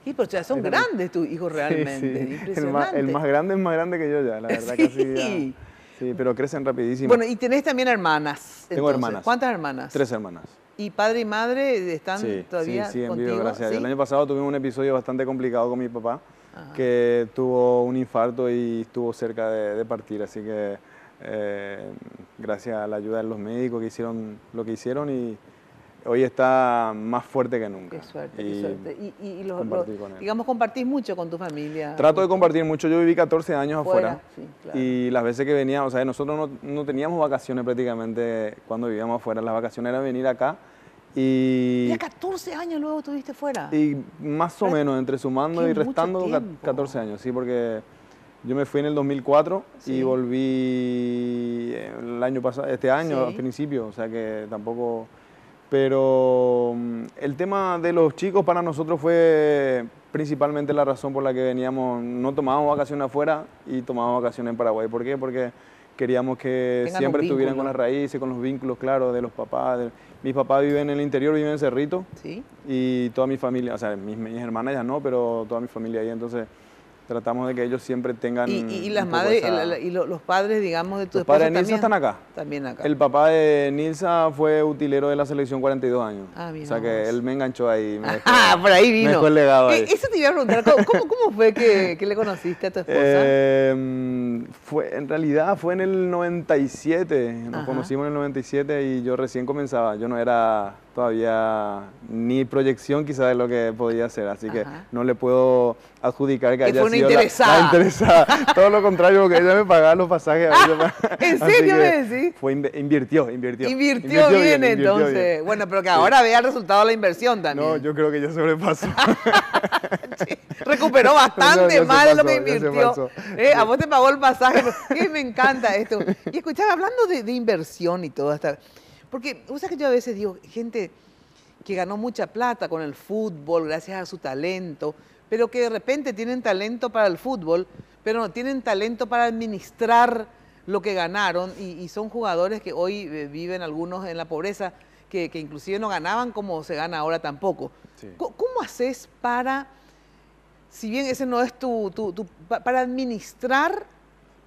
S4: Sí, pero ya son
S14: Ahí están.
S4: grandes tus hijos realmente.
S14: Sí, sí.
S4: Impresionante.
S14: El más grande es más grande que yo ya, la verdad que sí. Ya. Sí, pero crecen rapidísimo.
S4: Bueno, y tenés también hermanas.
S14: Tengo
S4: entonces.
S14: hermanas.
S4: ¿Cuántas hermanas?
S14: 3 hermanas.
S4: ¿Y padre y madre están todavía
S14: sí, en
S4: contigo?
S14: vivo, gracias a Dios.
S4: ¿Sí?
S14: El año pasado tuvimos un episodio bastante complicado con mi papá,
S4: Ajá.
S14: que tuvo un infarto y estuvo cerca de partir, así que gracias a la ayuda de los médicos que hicieron lo que hicieron y hoy está más fuerte que nunca.
S4: Qué suerte,
S14: y
S4: qué suerte. Y
S14: compartir con él.
S4: digamos, compartís mucho con tu familia.
S14: Trato de compartir mucho. Yo viví 14 años afuera
S4: Sí, claro.
S14: y las veces que venía, o sea, nosotros no teníamos vacaciones prácticamente cuando vivíamos afuera. Las vacaciones eran venir acá y...
S4: Ya 14 años luego estuviste fuera.
S14: Y más o menos, entre sumando
S4: Qué
S14: y restando,
S4: mucho tiempo.
S14: 14 años, sí, porque yo me fui en el 2004
S4: Sí.
S14: y volví el año pasado, este año
S4: Sí.
S14: al principio, o sea que tampoco Pero el tema de los chicos para nosotros fue principalmente la razón por la que veníamos, no tomábamos vacaciones afuera y tomábamos vacaciones en Paraguay. ¿Por qué? Porque queríamos que
S4: Tengan
S14: siempre
S4: un
S14: estuvieran
S4: vínculo.
S14: con las raíces, con los vínculos, claro, de los papás. Mis papás viven en el interior, viven en Cerrito.
S4: ¿Sí?
S14: Y toda mi familia, o sea, mis hermanas ya no, pero toda mi familia ahí, entonces tratamos de que ellos siempre tengan
S4: Y las
S14: un poco
S4: madres,
S14: esa-
S4: y los padres, digamos, de tu
S14: Los
S4: esposa
S14: padres de Nilsa
S4: también.
S14: están acá.
S4: También acá.
S14: El papá de Nilsa fue utilero de la selección 42 años.
S4: Ah, mira
S14: o sea que
S4: vos.
S14: él me enganchó ahí. Me dejó,
S4: Ah, por ahí vino.
S14: Me dejó el legado ahí.
S4: Eso te iba a preguntar, ¿cómo fue que le conociste a tu esposa?
S14: En realidad fue en el 97, nos
S4: Ajá.
S14: conocimos en el 97 y yo recién comenzaba, yo no era todavía ni proyección quizá de lo que podía hacer, así que no le puedo adjudicar que
S4: Que
S14: haya
S4: fue una
S14: sido
S4: interesada.
S14: la interesada, todo lo contrario, porque ella me pagaba los pasajes.
S4: ¿En
S14: Así
S4: serio
S14: que
S4: me decís?
S14: Fue invirtió
S4: Invirtió bien,
S14: invirtió
S4: entonces.
S14: bien.
S4: Bueno, pero que ahora vea el resultado de la inversión también.
S14: No, yo creo que ya sobrepasó.
S4: Recuperó bastante
S14: Ya se
S4: más de lo que
S14: pasó, ya se
S4: invirtió.
S14: pasó.
S4: A vos te pagó el pasaje. Que me encanta esto. Y escuchaba, hablando de inversión y todo, hasta, porque vos sabés que yo a veces digo, gente que ganó mucha plata con el fútbol gracias a su talento, pero que de repente tienen talento para el fútbol, pero no tienen talento para administrar lo que ganaron y son jugadores que hoy viven algunos en la pobreza, que inclusive no ganaban como se gana ahora tampoco.
S14: Sí.
S4: ¿Cómo haces para, si bien ese no es para administrar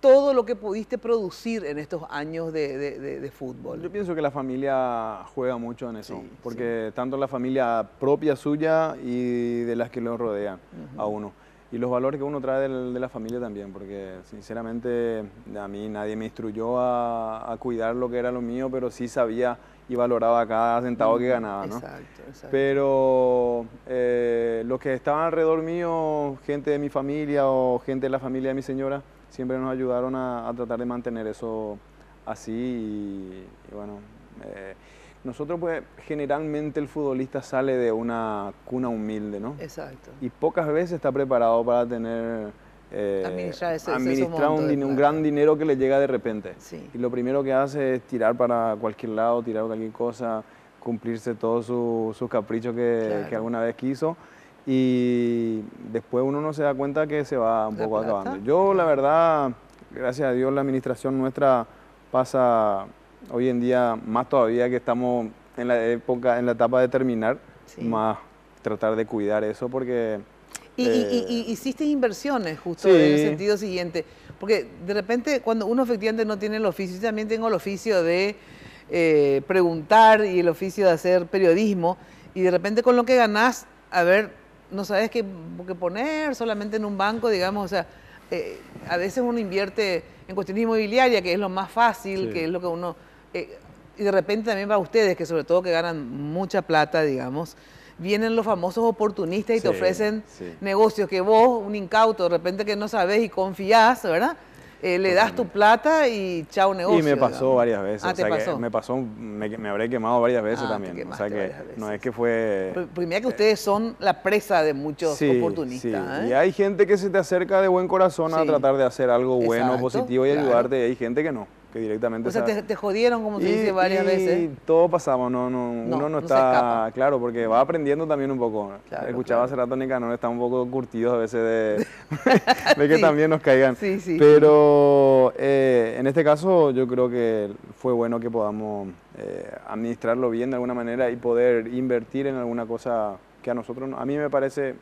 S4: todo lo que pudiste producir en estos años de fútbol?
S14: Yo pienso que la familia juega mucho en eso, porque tanto la familia propia suya y de las que lo rodean a uno. Y los valores que uno trae de la familia también, porque sinceramente a mí nadie me instruyó a cuidar lo que era lo mío, pero sí sabía y valoraba cada centavo que ganaba, ¿no?
S4: Exacto.
S14: Pero los que estaban alrededor mío, gente de mi familia o gente de la familia de mi señora, siempre nos ayudaron a tratar de mantener eso así y bueno, nosotros pues generalmente el futbolista sale de una cuna humilde, ¿no?
S4: Exacto.
S14: Y pocas veces está preparado para tener
S4: administrar
S14: un gran dinero que le llega de repente.
S4: Sí.
S14: Y lo primero que hace es tirar para cualquier lado, tirar cualquier cosa, cumplirse todos sus caprichos que alguna vez quiso. Y después uno no se da cuenta que se va un poco acabando. Yo, la verdad, gracias a Dios, la administración nuestra pasa hoy en día, más todavía que estamos en la etapa de terminar, más tratar de cuidar eso porque...
S4: Y hiciste inversiones justo
S14: Sí.
S4: en el sentido siguiente, porque de repente cuando uno efectivamente no tiene el oficio, yo también tengo el oficio de preguntar y el oficio de hacer periodismo, y de repente con lo que ganás, a ver, no sabes qué poner solamente en un banco, digamos, o sea, a veces uno invierte en cuestiones inmobiliarias, que es lo más fácil,
S14: Sí.
S4: que es lo que uno... y de repente también para ustedes, que sobre todo que ganan mucha plata, digamos, vienen los famosos oportunistas y te
S14: Sí,
S4: ofrecen
S14: sí.
S4: negocios que vos, un incauto, de repente que no sabés y confías, ¿verdad? Le das tu plata y chao negocio.
S14: Y me pasó
S4: digamos.
S14: varias veces.
S4: Ah,
S14: o sea
S4: ¿te
S14: que
S4: pasó?
S14: me pasó, me habré quemado varias veces
S4: Ah, te
S14: también. O
S4: quemaste
S14: sea que
S4: varias veces.
S14: no es que fue...
S4: Primero que ustedes son la presa de muchos
S14: Sí,
S4: oportunistas.
S14: sí.
S4: ¿eh?
S14: Y hay gente que se te acerca de buen corazón a
S4: Sí.
S14: tratar de hacer algo bueno,
S4: Exacto,
S14: positivo y
S4: claro.
S14: ayudarte. Y hay gente que no, que directamente...
S4: O sea,
S14: sabe.
S4: te jodieron, como se dice varias
S14: y
S4: veces.
S14: todo pasamos, uno no
S4: no se
S14: está...
S4: escapa.
S14: Claro, porque va aprendiendo también un poco.
S4: Claro,
S14: Escuchaba hace rato Nicanor, está un poco curtidos a veces de que
S4: Sí.
S14: también nos caigan.
S4: Sí, sí.
S14: Pero en este caso yo creo que fue bueno que podamos administrarlo bien de alguna manera y poder invertir en alguna cosa que a nosotros, a mí me parece...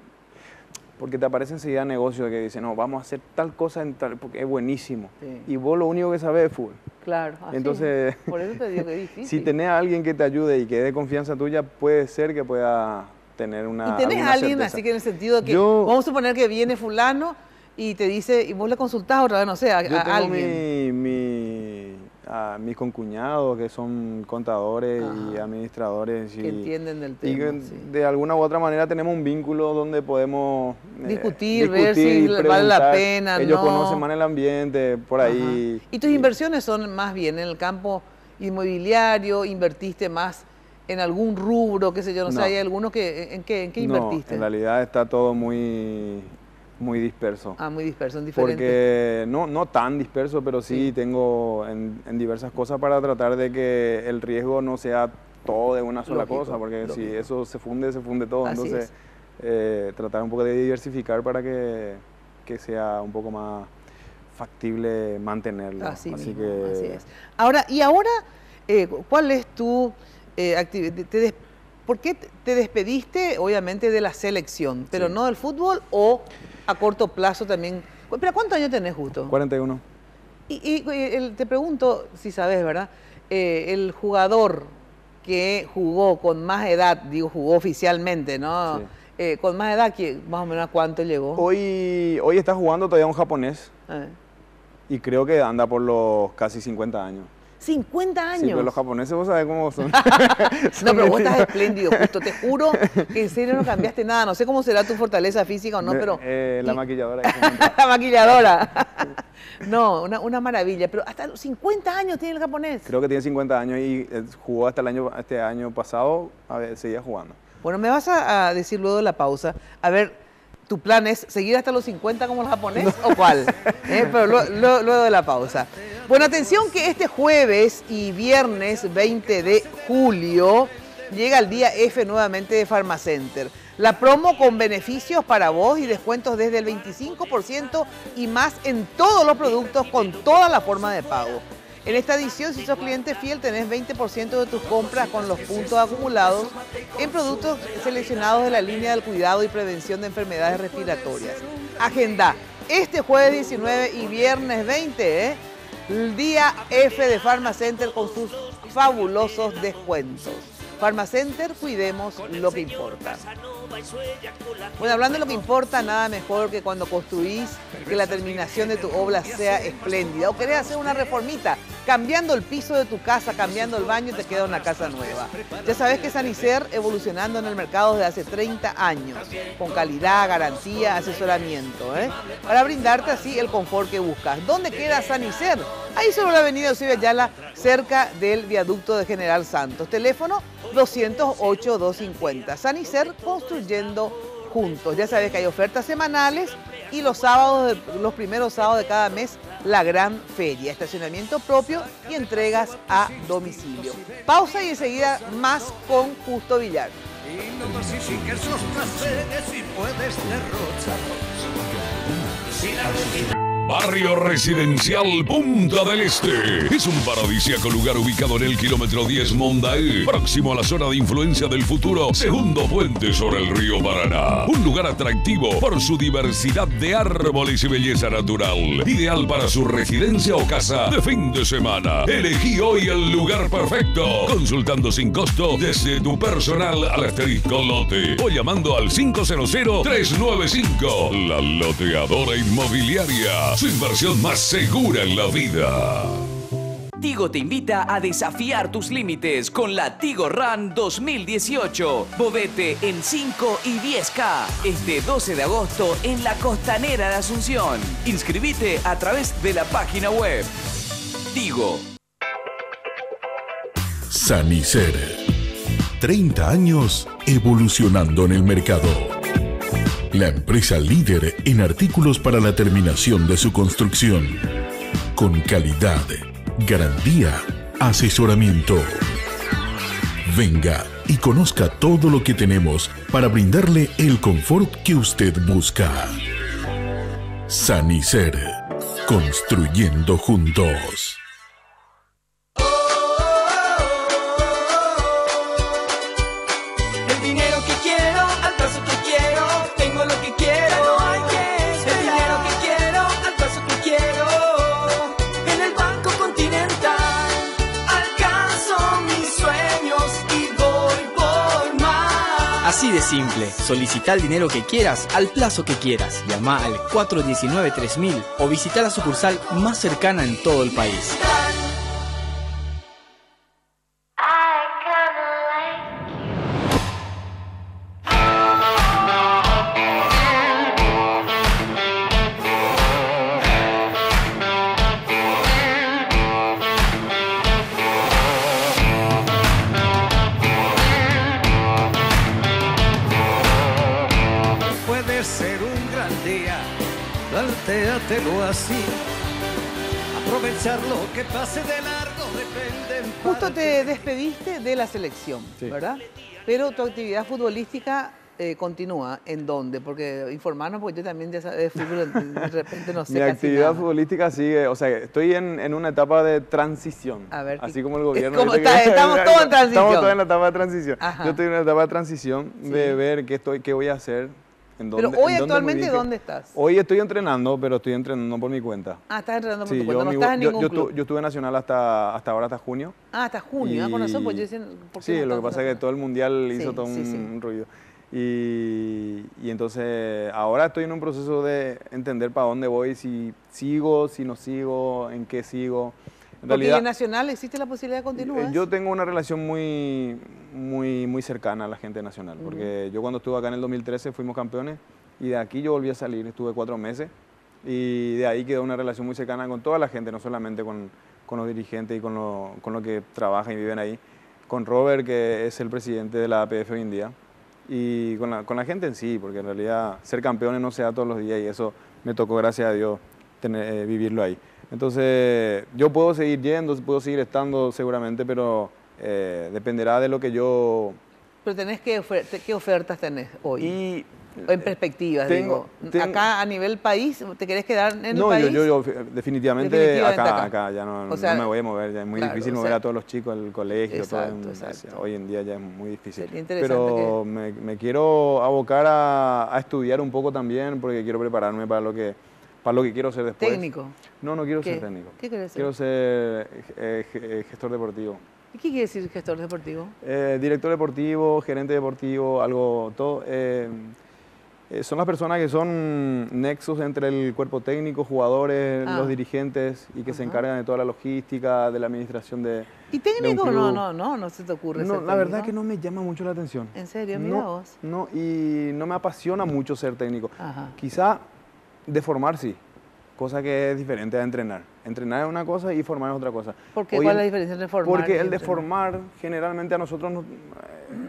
S14: Porque te aparece enseguida negocios que dicen, no, vamos a hacer tal cosa en tal, porque es buenísimo.
S4: Sí.
S14: Y vos lo único que sabes es fútbol.
S4: Claro. así.
S14: Entonces,
S4: Por eso te digo que es difícil.
S14: si tenés a alguien que te ayude y que dé confianza tuya, puede ser que pueda tener una
S4: Y tenés
S14: alguna
S4: a alguien
S14: certeza.
S4: así que en el sentido que,
S14: Yo-
S4: vamos a suponer que viene fulano y te dice, y vos le consultás otra vez, no sé, a
S14: Yo tengo
S4: alguien.
S14: mis concuñados que son contadores y
S4: Ajá.
S14: administradores.
S4: Que entienden del
S14: y
S4: tema,
S14: que
S4: sí.
S14: de alguna u otra manera tenemos un vínculo donde podemos
S4: Discutir, ver si
S14: y
S4: vale la
S14: preguntar.
S4: pena,
S14: Ellos
S4: no.
S14: conocen más el ambiente, por ahí.
S4: ¿Y tus inversiones son más bien en el campo inmobiliario? ¿Invertiste más en algún rubro, qué sé yo? No sé,
S14: No.
S4: hay algunos que, ¿en qué
S14: No,
S4: invertiste?
S14: en realidad está todo muy disperso.
S4: Ah, muy disperso, en diferentes.
S14: Porque no tan disperso, pero sí tengo en diversas cosas para tratar de que el riesgo no sea todo de una sola
S4: Lógico,
S14: cosa, porque si
S4: lógico.
S14: eso se funde todo.
S4: Así
S14: Entonces, tratar un poco de diversificar para que sea un poco más factible mantenerlo.
S4: Así mismo,
S14: que...
S4: así es. Ahora, ¿cuál es tu actividad? ¿Por qué te despediste, obviamente, de la selección, pero no del fútbol o a corto plazo también? ¿Pero cuántos años tenés, justo?
S14: 41.
S4: Te pregunto, si sabes, ¿verdad? El jugador que jugó con más edad, digo, jugó oficialmente, ¿no? Sí. Con más edad, más o menos ¿a cuánto llegó?
S14: Hoy está jugando todavía un japonés. Y creo que anda por los casi 50 años.
S4: 50 años.
S14: Sí, pero los japoneses vos sabés cómo son.
S4: No, pero vos estás espléndido, justo. Te juro que en serio no cambiaste nada. No sé cómo será tu fortaleza física o no, pero...
S14: La maquilladora.
S4: La maquilladora. No, una maravilla. Pero hasta los 50 años tiene el japonés.
S14: Creo que tiene 50 años y jugó hasta este año pasado, seguía jugando.
S4: Bueno, me vas a decir luego de la pausa. A ver, ¿tu plan es seguir hasta los 50 como el japonés o cuál? Pero luego de la pausa. Bueno, atención que este jueves y viernes 20 de julio llega el día F nuevamente de Pharmacenter. La promo con beneficios para vos y descuentos desde el 25% y más en todos los productos con toda la forma de pago. En esta edición, si sos cliente fiel, tenés 20% de tus compras con los puntos acumulados en productos seleccionados de la línea del cuidado y prevención de enfermedades respiratorias. Agenda este jueves 19 y viernes 20, el día F de Pharmacenter con sus fabulosos descuentos. Pharmacenter, cuidemos lo que importa. Bueno, hablando de lo que importa, nada mejor que cuando construís que la terminación de tu obra sea espléndida. O querés hacer una reformita, cambiando el piso de tu casa, cambiando el baño, te queda una casa nueva. Ya sabés que Sanicer evolucionando en el mercado desde hace 30 años, con calidad, garantía, asesoramiento, para brindarte así el confort que buscas. ¿Dónde queda Sanicer? Ahí sobre la avenida Eusebio Ayala, cerca del viaducto de General Santos. Teléfono 208-250. Sanicer, construyendo juntos. Ya sabes que hay ofertas semanales y los sábados, los primeros sábados de cada mes, la gran feria. Estacionamiento propio y entregas a domicilio. Pausa y enseguida más con Justo Villar.
S3: Y no masifiques los placeres y puedes derrocharlos.
S8: Barrio Residencial Punta del Este. Es un paradisíaco lugar ubicado en el kilómetro 10 Mondaé, próximo a la zona de influencia del futuro segundo puente sobre el río Paraná. Un lugar atractivo por su diversidad de árboles y belleza natural. Ideal para su residencia o casa de fin de semana. Elegí hoy el lugar perfecto. Consultando sin costo desde tu personal al asterisco lote o llamando al 500-395. La Loteadora Inmobiliaria. Su inversión más segura en la vida.
S12: Tigo te invita a desafiar tus límites con la Tigo Run 2018. Movete en 5 y 10K este 12 de agosto en la Costanera de Asunción. Inscribite a través de la página web. Tigo.
S13: Sanicer. 30 años evolucionando en el mercado. La empresa líder en artículos para la terminación de su construcción. Con calidad, garantía, asesoramiento. Venga y conozca todo lo que tenemos para brindarle el confort que usted busca. Sanicer. Construyendo juntos.
S9: Así de simple. Solicita el dinero que quieras al plazo que quieras. Llama al 419-3000 o visita la sucursal más cercana en todo el país.
S3: Plantéatelo así, aprovechar lo que pase de largo.
S4: Justo te despediste de la selección, ¿verdad? Pero tu actividad futbolística continúa. ¿En dónde? Porque informarnos, porque yo también ya sabes de fútbol, de repente no sé.
S14: Mi
S4: casi
S14: actividad
S4: nada.
S14: futbolística sigue, o sea, estoy en una etapa de transición.
S4: A ver,
S14: así como el gobierno.
S4: ¿Cómo
S14: dice
S4: está? Estamos todos en transición.
S14: Estamos todos en la etapa de transición.
S4: Ajá.
S14: Yo estoy en una etapa de transición de ver qué voy a hacer.
S4: Pero hoy actualmente, ¿dónde estás?
S14: Hoy estoy entrenando, pero estoy entrenando por mi cuenta.
S4: Ah, estás entrenando por
S14: Sí,
S4: tu cuenta, no estás en ningún club.
S14: Yo estuve nacional hasta ahora, hasta junio.
S4: Ah, hasta junio, con razón, pues yo decía, ¿por qué
S14: Sí,
S4: no
S14: lo que
S4: estás
S14: pasa es que todo el mundial hizo
S4: Sí,
S14: todo
S4: sí,
S14: un ruido. Y entonces ahora estoy en un proceso de entender para dónde voy, si sigo, si no sigo, en qué sigo. En
S4: Porque
S14: realidad,
S4: en Nacional existe la posibilidad de continuar.
S14: yo tengo una relación muy cercana a la gente de Nacional, porque yo cuando estuve acá en el 2013 fuimos campeones y de aquí yo volví a salir, estuve 4 meses y de ahí quedó una relación muy cercana con toda la gente, no solamente con los dirigentes y con lo que trabajan y viven ahí, con Robert, que es el presidente de la APF hoy en día, y con la gente en sí, porque en realidad ser campeones no se da todos los días y eso me tocó, gracias a Dios, vivirlo ahí. Entonces, yo puedo seguir yendo, puedo seguir estando seguramente, pero dependerá de lo que yo...
S4: Pero ¿qué ofertas tenés hoy? En perspectivas, acá a nivel país, ¿te querés quedar en el país?
S14: No, yo definitivamente acá ya no,
S4: o sea,
S14: no me voy a mover, ya es muy difícil mover a todos los chicos al colegio,
S4: exacto.
S14: Hoy en día ya es muy difícil.
S4: Pero
S14: me quiero abocar a estudiar un poco también, porque quiero prepararme para lo que quiero ser después.
S4: ¿Técnico?
S14: No quiero ser técnico.
S4: ¿Qué querés ser?
S14: Quiero ser gestor deportivo.
S4: ¿Y qué quiere decir gestor deportivo?
S14: Director deportivo, gerente deportivo, todo. Son las personas que son nexos entre el cuerpo técnico, jugadores, los dirigentes y que se encargan de toda la logística, de la administración de
S4: ¿Y técnico?
S14: de un club.
S4: No se te ocurre ser
S14: No,
S4: técnico.
S14: la verdad que no me llama mucho la atención.
S4: ¿En serio? Mira vos.
S14: No, y no me apasiona mucho ser técnico.
S4: Ajá.
S14: Quizá de formar sí, cosa que es diferente a entrenar. Entrenar es una cosa y formar es otra cosa.
S4: ¿Por qué? ¿Cuál es la diferencia entre formar
S14: Porque
S4: y
S14: el de
S4: entrenar?
S14: formar generalmente a nosotros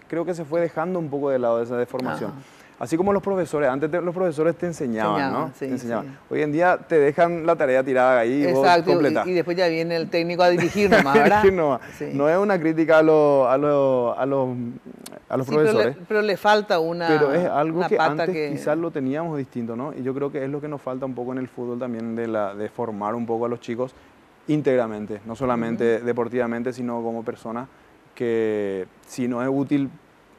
S14: creo que se fue dejando un poco de lado esa deformación.
S4: Ajá.
S14: Así como los profesores, antes los profesores te enseñaban, ¿no?
S4: Sí,
S14: te enseñaban.
S4: sí.
S14: Hoy en día te dejan la tarea tirada ahí y vos completás.
S4: Y después ya viene el técnico a dirigir nomás, ¿verdad?
S14: Dirigir nomás.
S4: Sí.
S14: No es una crítica a los profesores.
S4: Pero le falta una
S14: Pero es algo
S4: una
S14: que
S4: pata
S14: antes quizás lo teníamos distinto, ¿no? Y yo creo que es lo que nos falta un poco en el fútbol también, de formar un poco a los chicos íntegramente, no solamente deportivamente, sino como personas que si no es útil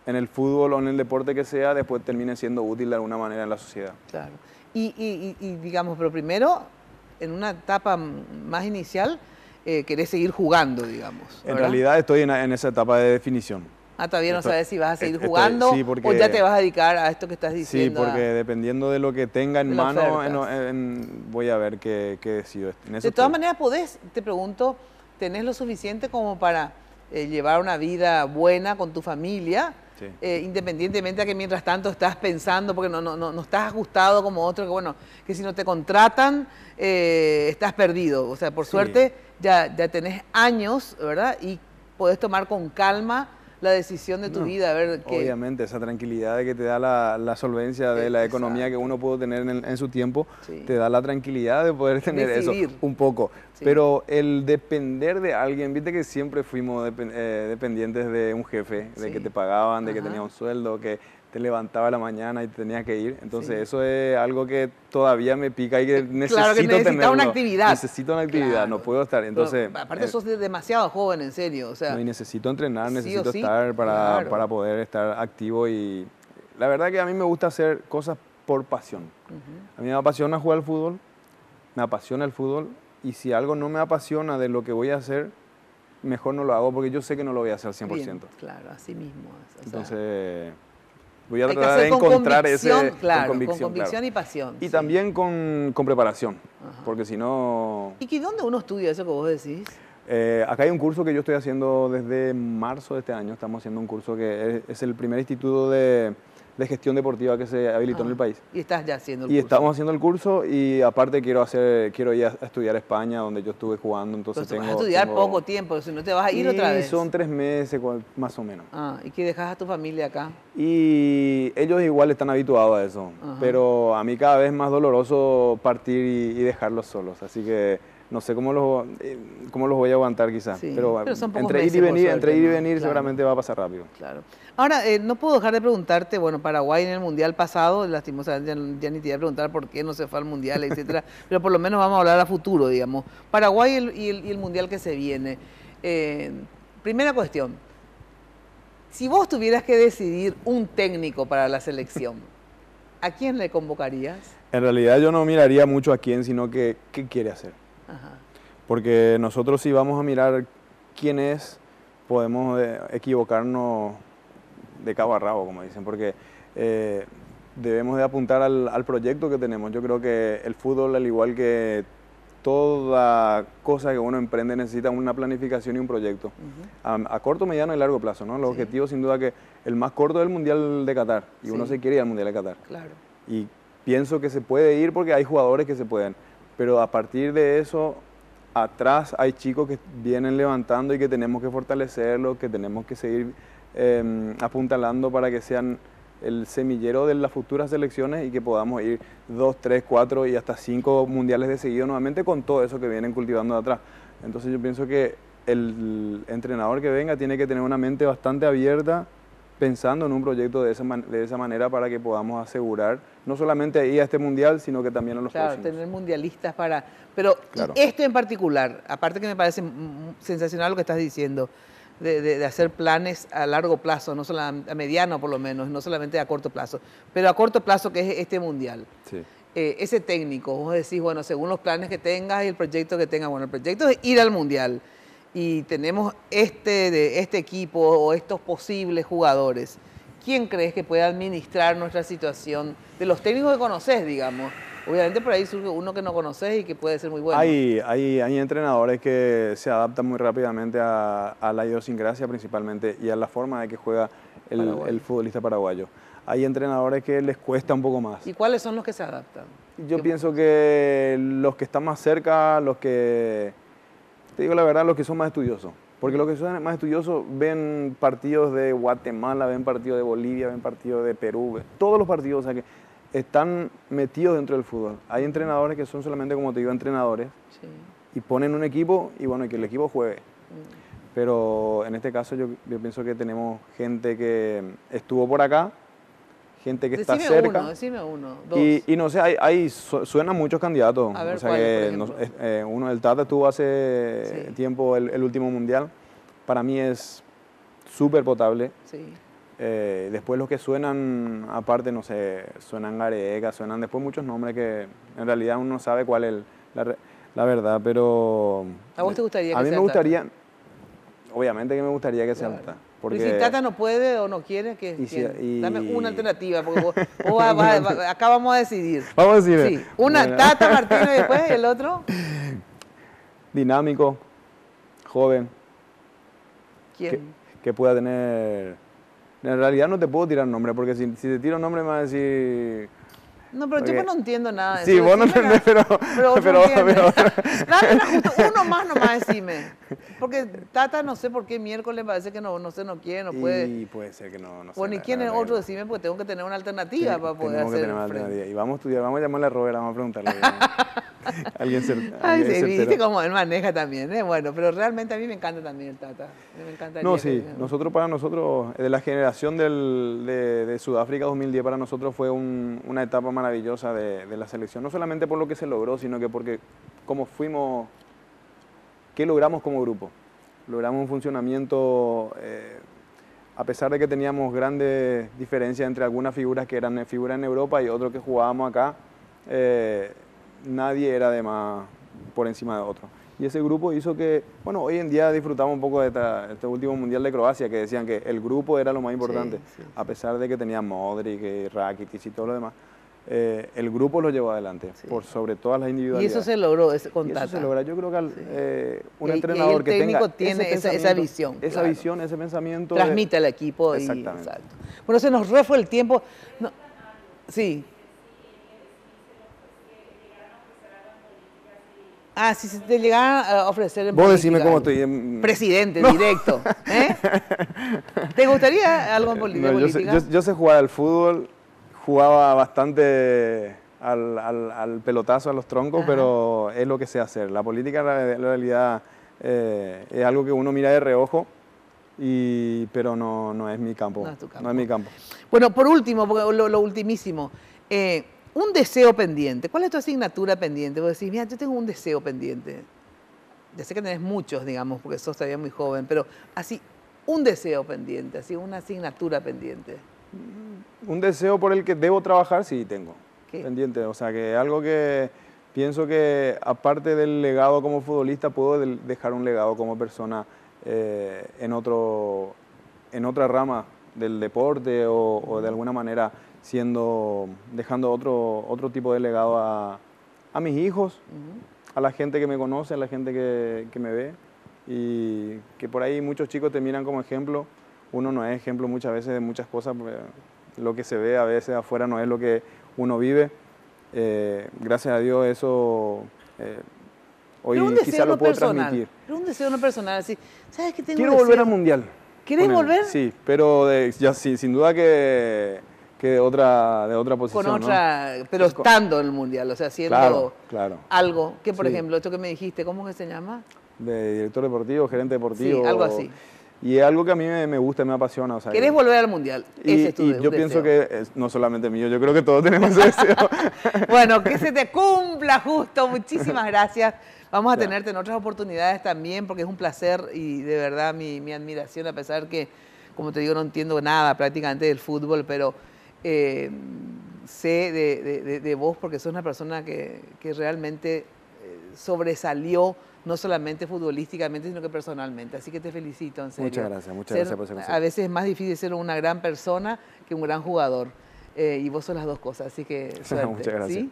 S14: en el fútbol o en el deporte que sea, después termine siendo útil de alguna manera en la sociedad.
S4: Claro. Y digamos, pero primero, en una etapa más inicial, querés seguir jugando, digamos.
S14: En
S4: ¿verdad?
S14: realidad estoy en esa etapa de definición.
S4: Todavía no sabes si vas a seguir
S14: Estoy-
S4: jugando
S14: sí, porque-
S4: o ya te vas a dedicar a esto que estás
S14: Sí,
S4: diciendo.
S14: porque dependiendo de lo que tenga en
S4: de las
S14: mano,
S4: ofertas.
S14: voy a ver qué decido. En eso
S4: De todas
S14: estoy.
S4: maneras, te pregunto, ¿tenés lo suficiente como para llevar una vida buena con tu familia?
S14: Sí.
S4: Independientemente a que mientras tanto estás pensando, porque no estás ajustado como otro, que bueno, que si no te contratan, estás perdido. O sea, por suerte ya tenés años, ¿verdad? Y podés tomar con calma la decisión de tu vida, a ver qué...
S14: Obviamente, esa tranquilidad de que te da la solvencia de la economía que uno pudo tener en su tiempo, te da la tranquilidad de poder tener
S4: Decidir.
S14: eso un poco.
S4: Sí.
S14: Pero el depender de alguien, viste que siempre fuimos dependientes de un jefe, de que te pagaban, de que tenías un sueldo, que te levantaba a la mañana y te tenías que ir. Entonces eso es algo que todavía me pica y que necesito
S4: Claro que necesitas
S14: tenerlo.
S4: una actividad.
S14: Necesito una actividad, no puedo estar. Entonces,
S4: Pero, aparte sos demasiado joven, en serio, o sea...
S14: no, y necesito entrenar,
S4: sí o
S14: necesito
S4: sí,
S14: estar
S4: claro.
S14: para poder estar activo y la verdad que a mí me gusta hacer cosas por pasión. A mí me apasiona jugar al fútbol, me apasiona el fútbol y si algo no me apasiona de lo que voy a hacer, mejor no lo hago porque yo sé que no lo voy a hacer al 100%.
S4: Bien, claro, así mismo. O sea,
S14: Entonces voy a
S4: hay que
S14: tratar de
S4: hacer con
S14: encontrar
S4: convicción, claro,
S14: con convicción
S4: claro. y pasión.
S14: Y
S4: sí.
S14: también con preparación, porque si no...
S4: ¿Y dónde uno estudia eso que vos decís?
S14: Acá hay un curso que yo estoy haciendo desde marzo de este año. Estamos haciendo un curso que es el primer instituto de gestión deportiva que se habilitó en el país.
S4: Y estás ya haciendo el
S14: Y
S4: curso.
S14: estamos haciendo el curso y aparte quiero ir a estudiar a España, donde yo estuve jugando. Entonces
S4: Pero vas a estudiar poco tiempo, si no te vas a ir otra vez.
S14: Son 3 meses más o menos.
S4: ¿Y qué dejas a tu familia acá?
S14: Y ellos igual están habituados a eso, pero a mí cada vez es más doloroso partir y dejarlos solos. Así que no sé cómo los voy a aguantar quizás,
S4: Sí,
S14: pero
S4: son pocos
S14: entre ir y
S4: meses, por
S14: venir,
S4: suerte, ¿no?
S14: seguramente va a pasar rápido.
S4: Claro. Ahora, no puedo dejar de preguntarte, bueno, Paraguay en el Mundial pasado, lastimosamente ya ni te iba a preguntar por qué no se fue al Mundial, etcétera, pero por lo menos vamos a hablar a futuro, digamos. Paraguay y el Mundial que se viene. Primera cuestión, si vos tuvieras que decidir un técnico para la selección, ¿a quién le convocarías?
S14: En realidad yo no miraría mucho a quién, sino que qué quiere hacer.
S4: Ajá.
S14: Porque nosotros si vamos a mirar quién es, podemos equivocarnos de cabo a rabo, como dicen, porque debemos de apuntar al proyecto que tenemos. Yo creo que el fútbol, al igual que toda cosa que uno emprende, necesita una planificación y un proyecto. A corto, mediano y largo plazo, ¿no? Los objetivos, sin duda, que el más corto es el Mundial de Qatar, y uno se quiere ir al Mundial de Qatar.
S4: Claro.
S14: Y pienso que se puede ir porque hay jugadores que se pueden, pero a partir de eso, atrás hay chicos que vienen levantando y que tenemos que fortalecerlos, que tenemos que seguir apuntalando para que sean el semillero de las futuras selecciones y que podamos ir 2, 3, 4 y hasta 5 mundiales de seguido nuevamente con todo eso que vienen cultivando de atrás. Entonces yo pienso que el entrenador que venga tiene que tener una mente bastante abierta, pensando en un proyecto de esa manera para que podamos asegurar no solamente ir a este mundial, sino que también a los próximos.
S4: Tener mundialistas para... Pero este en particular, aparte que me parece sensacional lo que estás diciendo, de hacer planes a largo plazo, no solamente a mediano por lo menos, no solamente a corto plazo, pero a corto plazo que es este mundial.
S14: Sí.
S4: Ese técnico, vos decís, bueno, según los planes que tengas y el proyecto que tengas, bueno, el proyecto es ir al mundial y tenemos este equipo o estos posibles jugadores. ¿Quién crees que puede administrar nuestra situación de los técnicos que conoces, digamos? Obviamente por ahí surge uno que no conoces y que puede ser muy bueno.
S14: Hay entrenadores que se adaptan muy rápidamente a la idiosincrasia principalmente y a la forma de que juega el futbolista paraguayo. Hay entrenadores que les cuesta un poco más.
S4: ¿Y cuáles son los que se adaptan?
S14: Yo pienso que los que están más cerca, los que, te digo la verdad, los que son más estudiosos. Porque los que son más estudiosos ven partidos de Guatemala, ven partidos de Bolivia, ven partidos de Perú, todos los partidos, o sea que están metidos dentro del fútbol. Hay entrenadores que son solamente, como te digo, entrenadores, y ponen un equipo y bueno, y que el equipo juegue. Pero en este caso yo pienso que tenemos gente que estuvo por acá, gente que está cerca.
S4: Decime uno, dos.
S14: Y no sé, suenan muchos candidatos.
S4: A ver,
S14: o sea que uno, el Tata estuvo hace tiempo el último mundial. Para mí es súper potable.
S4: Sí.
S14: Después los que suenan, aparte, no sé, suenan Gareca, suenan después muchos nombres que en realidad uno no sabe cuál es la verdad, pero...
S4: ¿A vos te gustaría que sea
S14: A mí me gustaría, obviamente que me gustaría que sea Tata.
S4: Porque si Tata no puede o no quiere, dame una alternativa, porque acá vamos a decidir.
S14: Vamos a decidir.
S4: Sí, una, Tata, Martino y después el otro.
S14: Dinámico, joven.
S4: ¿Quién?
S14: Que pueda tener... En realidad no te puedo tirar nombre, porque si te tiro nombre me vas a decir...
S4: No, pero yo no entiendo nada de
S14: sí,
S4: eso.
S14: Vos no entendés, pero...
S4: Dame justo uno más nomás, decime. Porque Tata no sé por qué miércoles parece que no quiere, no puede.
S14: Y puede ser que no sé.
S4: Bueno, ¿y quién es otro? Decime, porque tengo que tener una alternativa para poder hacer
S14: tener una alternativa. Y vamos a estudiar, vamos a llamarle a Robert, vamos a preguntarle. Alguien
S4: viste cómo él maneja también, ¿eh? Bueno, pero realmente a mí me encanta también el Tata. Me encantaría.
S14: No, sí, para nosotros, de la generación de Sudáfrica 2010, para nosotros fue una etapa maravillosa de la selección. No solamente por lo que se logró, sino que porque cómo fuimos, qué logramos como grupo. Logramos un funcionamiento, a pesar de que teníamos grandes diferencias entre algunas figuras que eran figuras en Europa y otros que jugábamos acá, nadie era de más por encima de otro. Y ese grupo hizo que, bueno, hoy en día disfrutamos un poco de este último Mundial de Croacia, que decían que el grupo era lo más importante, a pesar de que tenía Modric, Rakitic y todo lo demás. El grupo lo llevó adelante, por sobre todas las individualidades.
S4: Y eso se logró con Tata.
S14: Eso se logra. Yo creo que un entrenador que tenga
S4: tiene esa visión.
S14: Esa visión, ese pensamiento.
S4: Transmite al equipo.
S14: Exactamente.
S4: Exacto. Bueno, se nos fue el tiempo. No, sí. Si se te llegaran a ofrecer en
S14: política. Vos decime cómo estoy.
S4: Presidente, directo. ¿Te gustaría algo en política?
S14: Yo sé jugar al fútbol. Jugaba bastante al pelotazo, a los troncos, pero es lo que sé hacer. La política en realidad es algo que uno mira de reojo, pero no es mi campo.
S4: No es tu campo.
S14: No es mi campo.
S4: Bueno, por último, porque lo ultimísimo, un deseo pendiente. ¿Cuál es tu asignatura pendiente? Vos decís, mira, yo tengo un deseo pendiente. Ya sé que tenés muchos, digamos, porque sos todavía muy joven, pero así, un deseo pendiente, así, una asignatura pendiente.
S14: Un deseo por el que debo trabajar, sí tengo.
S4: ¿Qué?
S14: Pendiente, o sea, que algo que pienso que aparte del legado como futbolista, puedo dejar un legado como persona en otra rama del deporte o de alguna manera dejando otro tipo de legado a mis hijos, a la gente que me conoce, a la gente que me ve, y que por ahí muchos chicos te miran como ejemplo. Uno no es ejemplo muchas veces de muchas cosas, lo que se ve a veces afuera no es lo que uno vive. Gracias a Dios eso hoy quizá lo puedo transmitir.
S4: Pero un deseo no personal, así, ¿sabes qué tengo?
S14: Quiero volver al Mundial.
S4: ¿Querés volver?
S14: Sí, pero sin duda que de otra posición.
S4: Con otra, ¿no? Pero estando en el Mundial, o sea, haciendo algo. Que por ejemplo, esto que me dijiste, ¿cómo que se llama?
S14: De director deportivo, gerente deportivo.
S4: Sí, algo así.
S14: Y es algo que a mí me gusta, me apasiona. O sea,
S4: ¿querés volver al Mundial? Ese es tu
S14: y yo pienso que no solamente mío, yo creo que todos tenemos ese deseo.
S4: Bueno, que se te cumpla justo. Muchísimas gracias. Vamos a tenerte en otras oportunidades también, porque es un placer y de verdad mi admiración, a pesar que, como te digo, no entiendo nada prácticamente del fútbol, pero sé de vos porque sos una persona que realmente sobresalió, no solamente futbolísticamente, sino que personalmente. Así que te felicito, en serio.
S14: Muchas gracias por ese consejo.
S4: A veces es más difícil ser una gran persona que un gran jugador. Y vos sos las dos cosas, así que suerte.
S14: Muchas gracias.
S4: ¿Sí?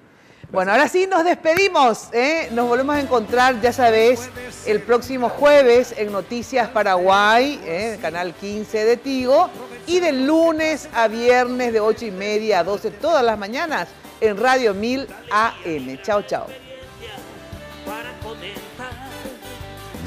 S4: Bueno, ahora sí nos despedimos. Nos volvemos a encontrar, ya sabés, el próximo jueves en Noticias Paraguay, Canal 15 de Tigo, y de lunes a viernes de 8:30 a 12 todas las mañanas en Radio 1000 AM. Chao, chao.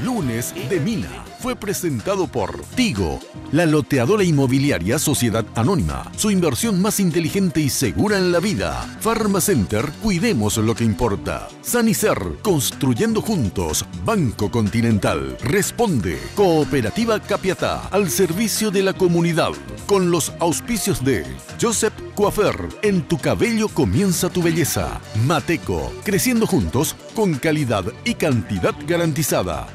S1: Lunes de Mina fue presentado por Tigo, la loteadora inmobiliaria Sociedad Anónima. Su inversión más inteligente y segura en la vida. Pharmacenter, cuidemos lo que importa. Sanicer, construyendo juntos. Banco Continental, responde. Cooperativa Capiatá, al servicio de la comunidad. Con los auspicios de Joseph Coiffeur, en tu cabello comienza tu belleza. Mateco, creciendo juntos con calidad y cantidad garantizada.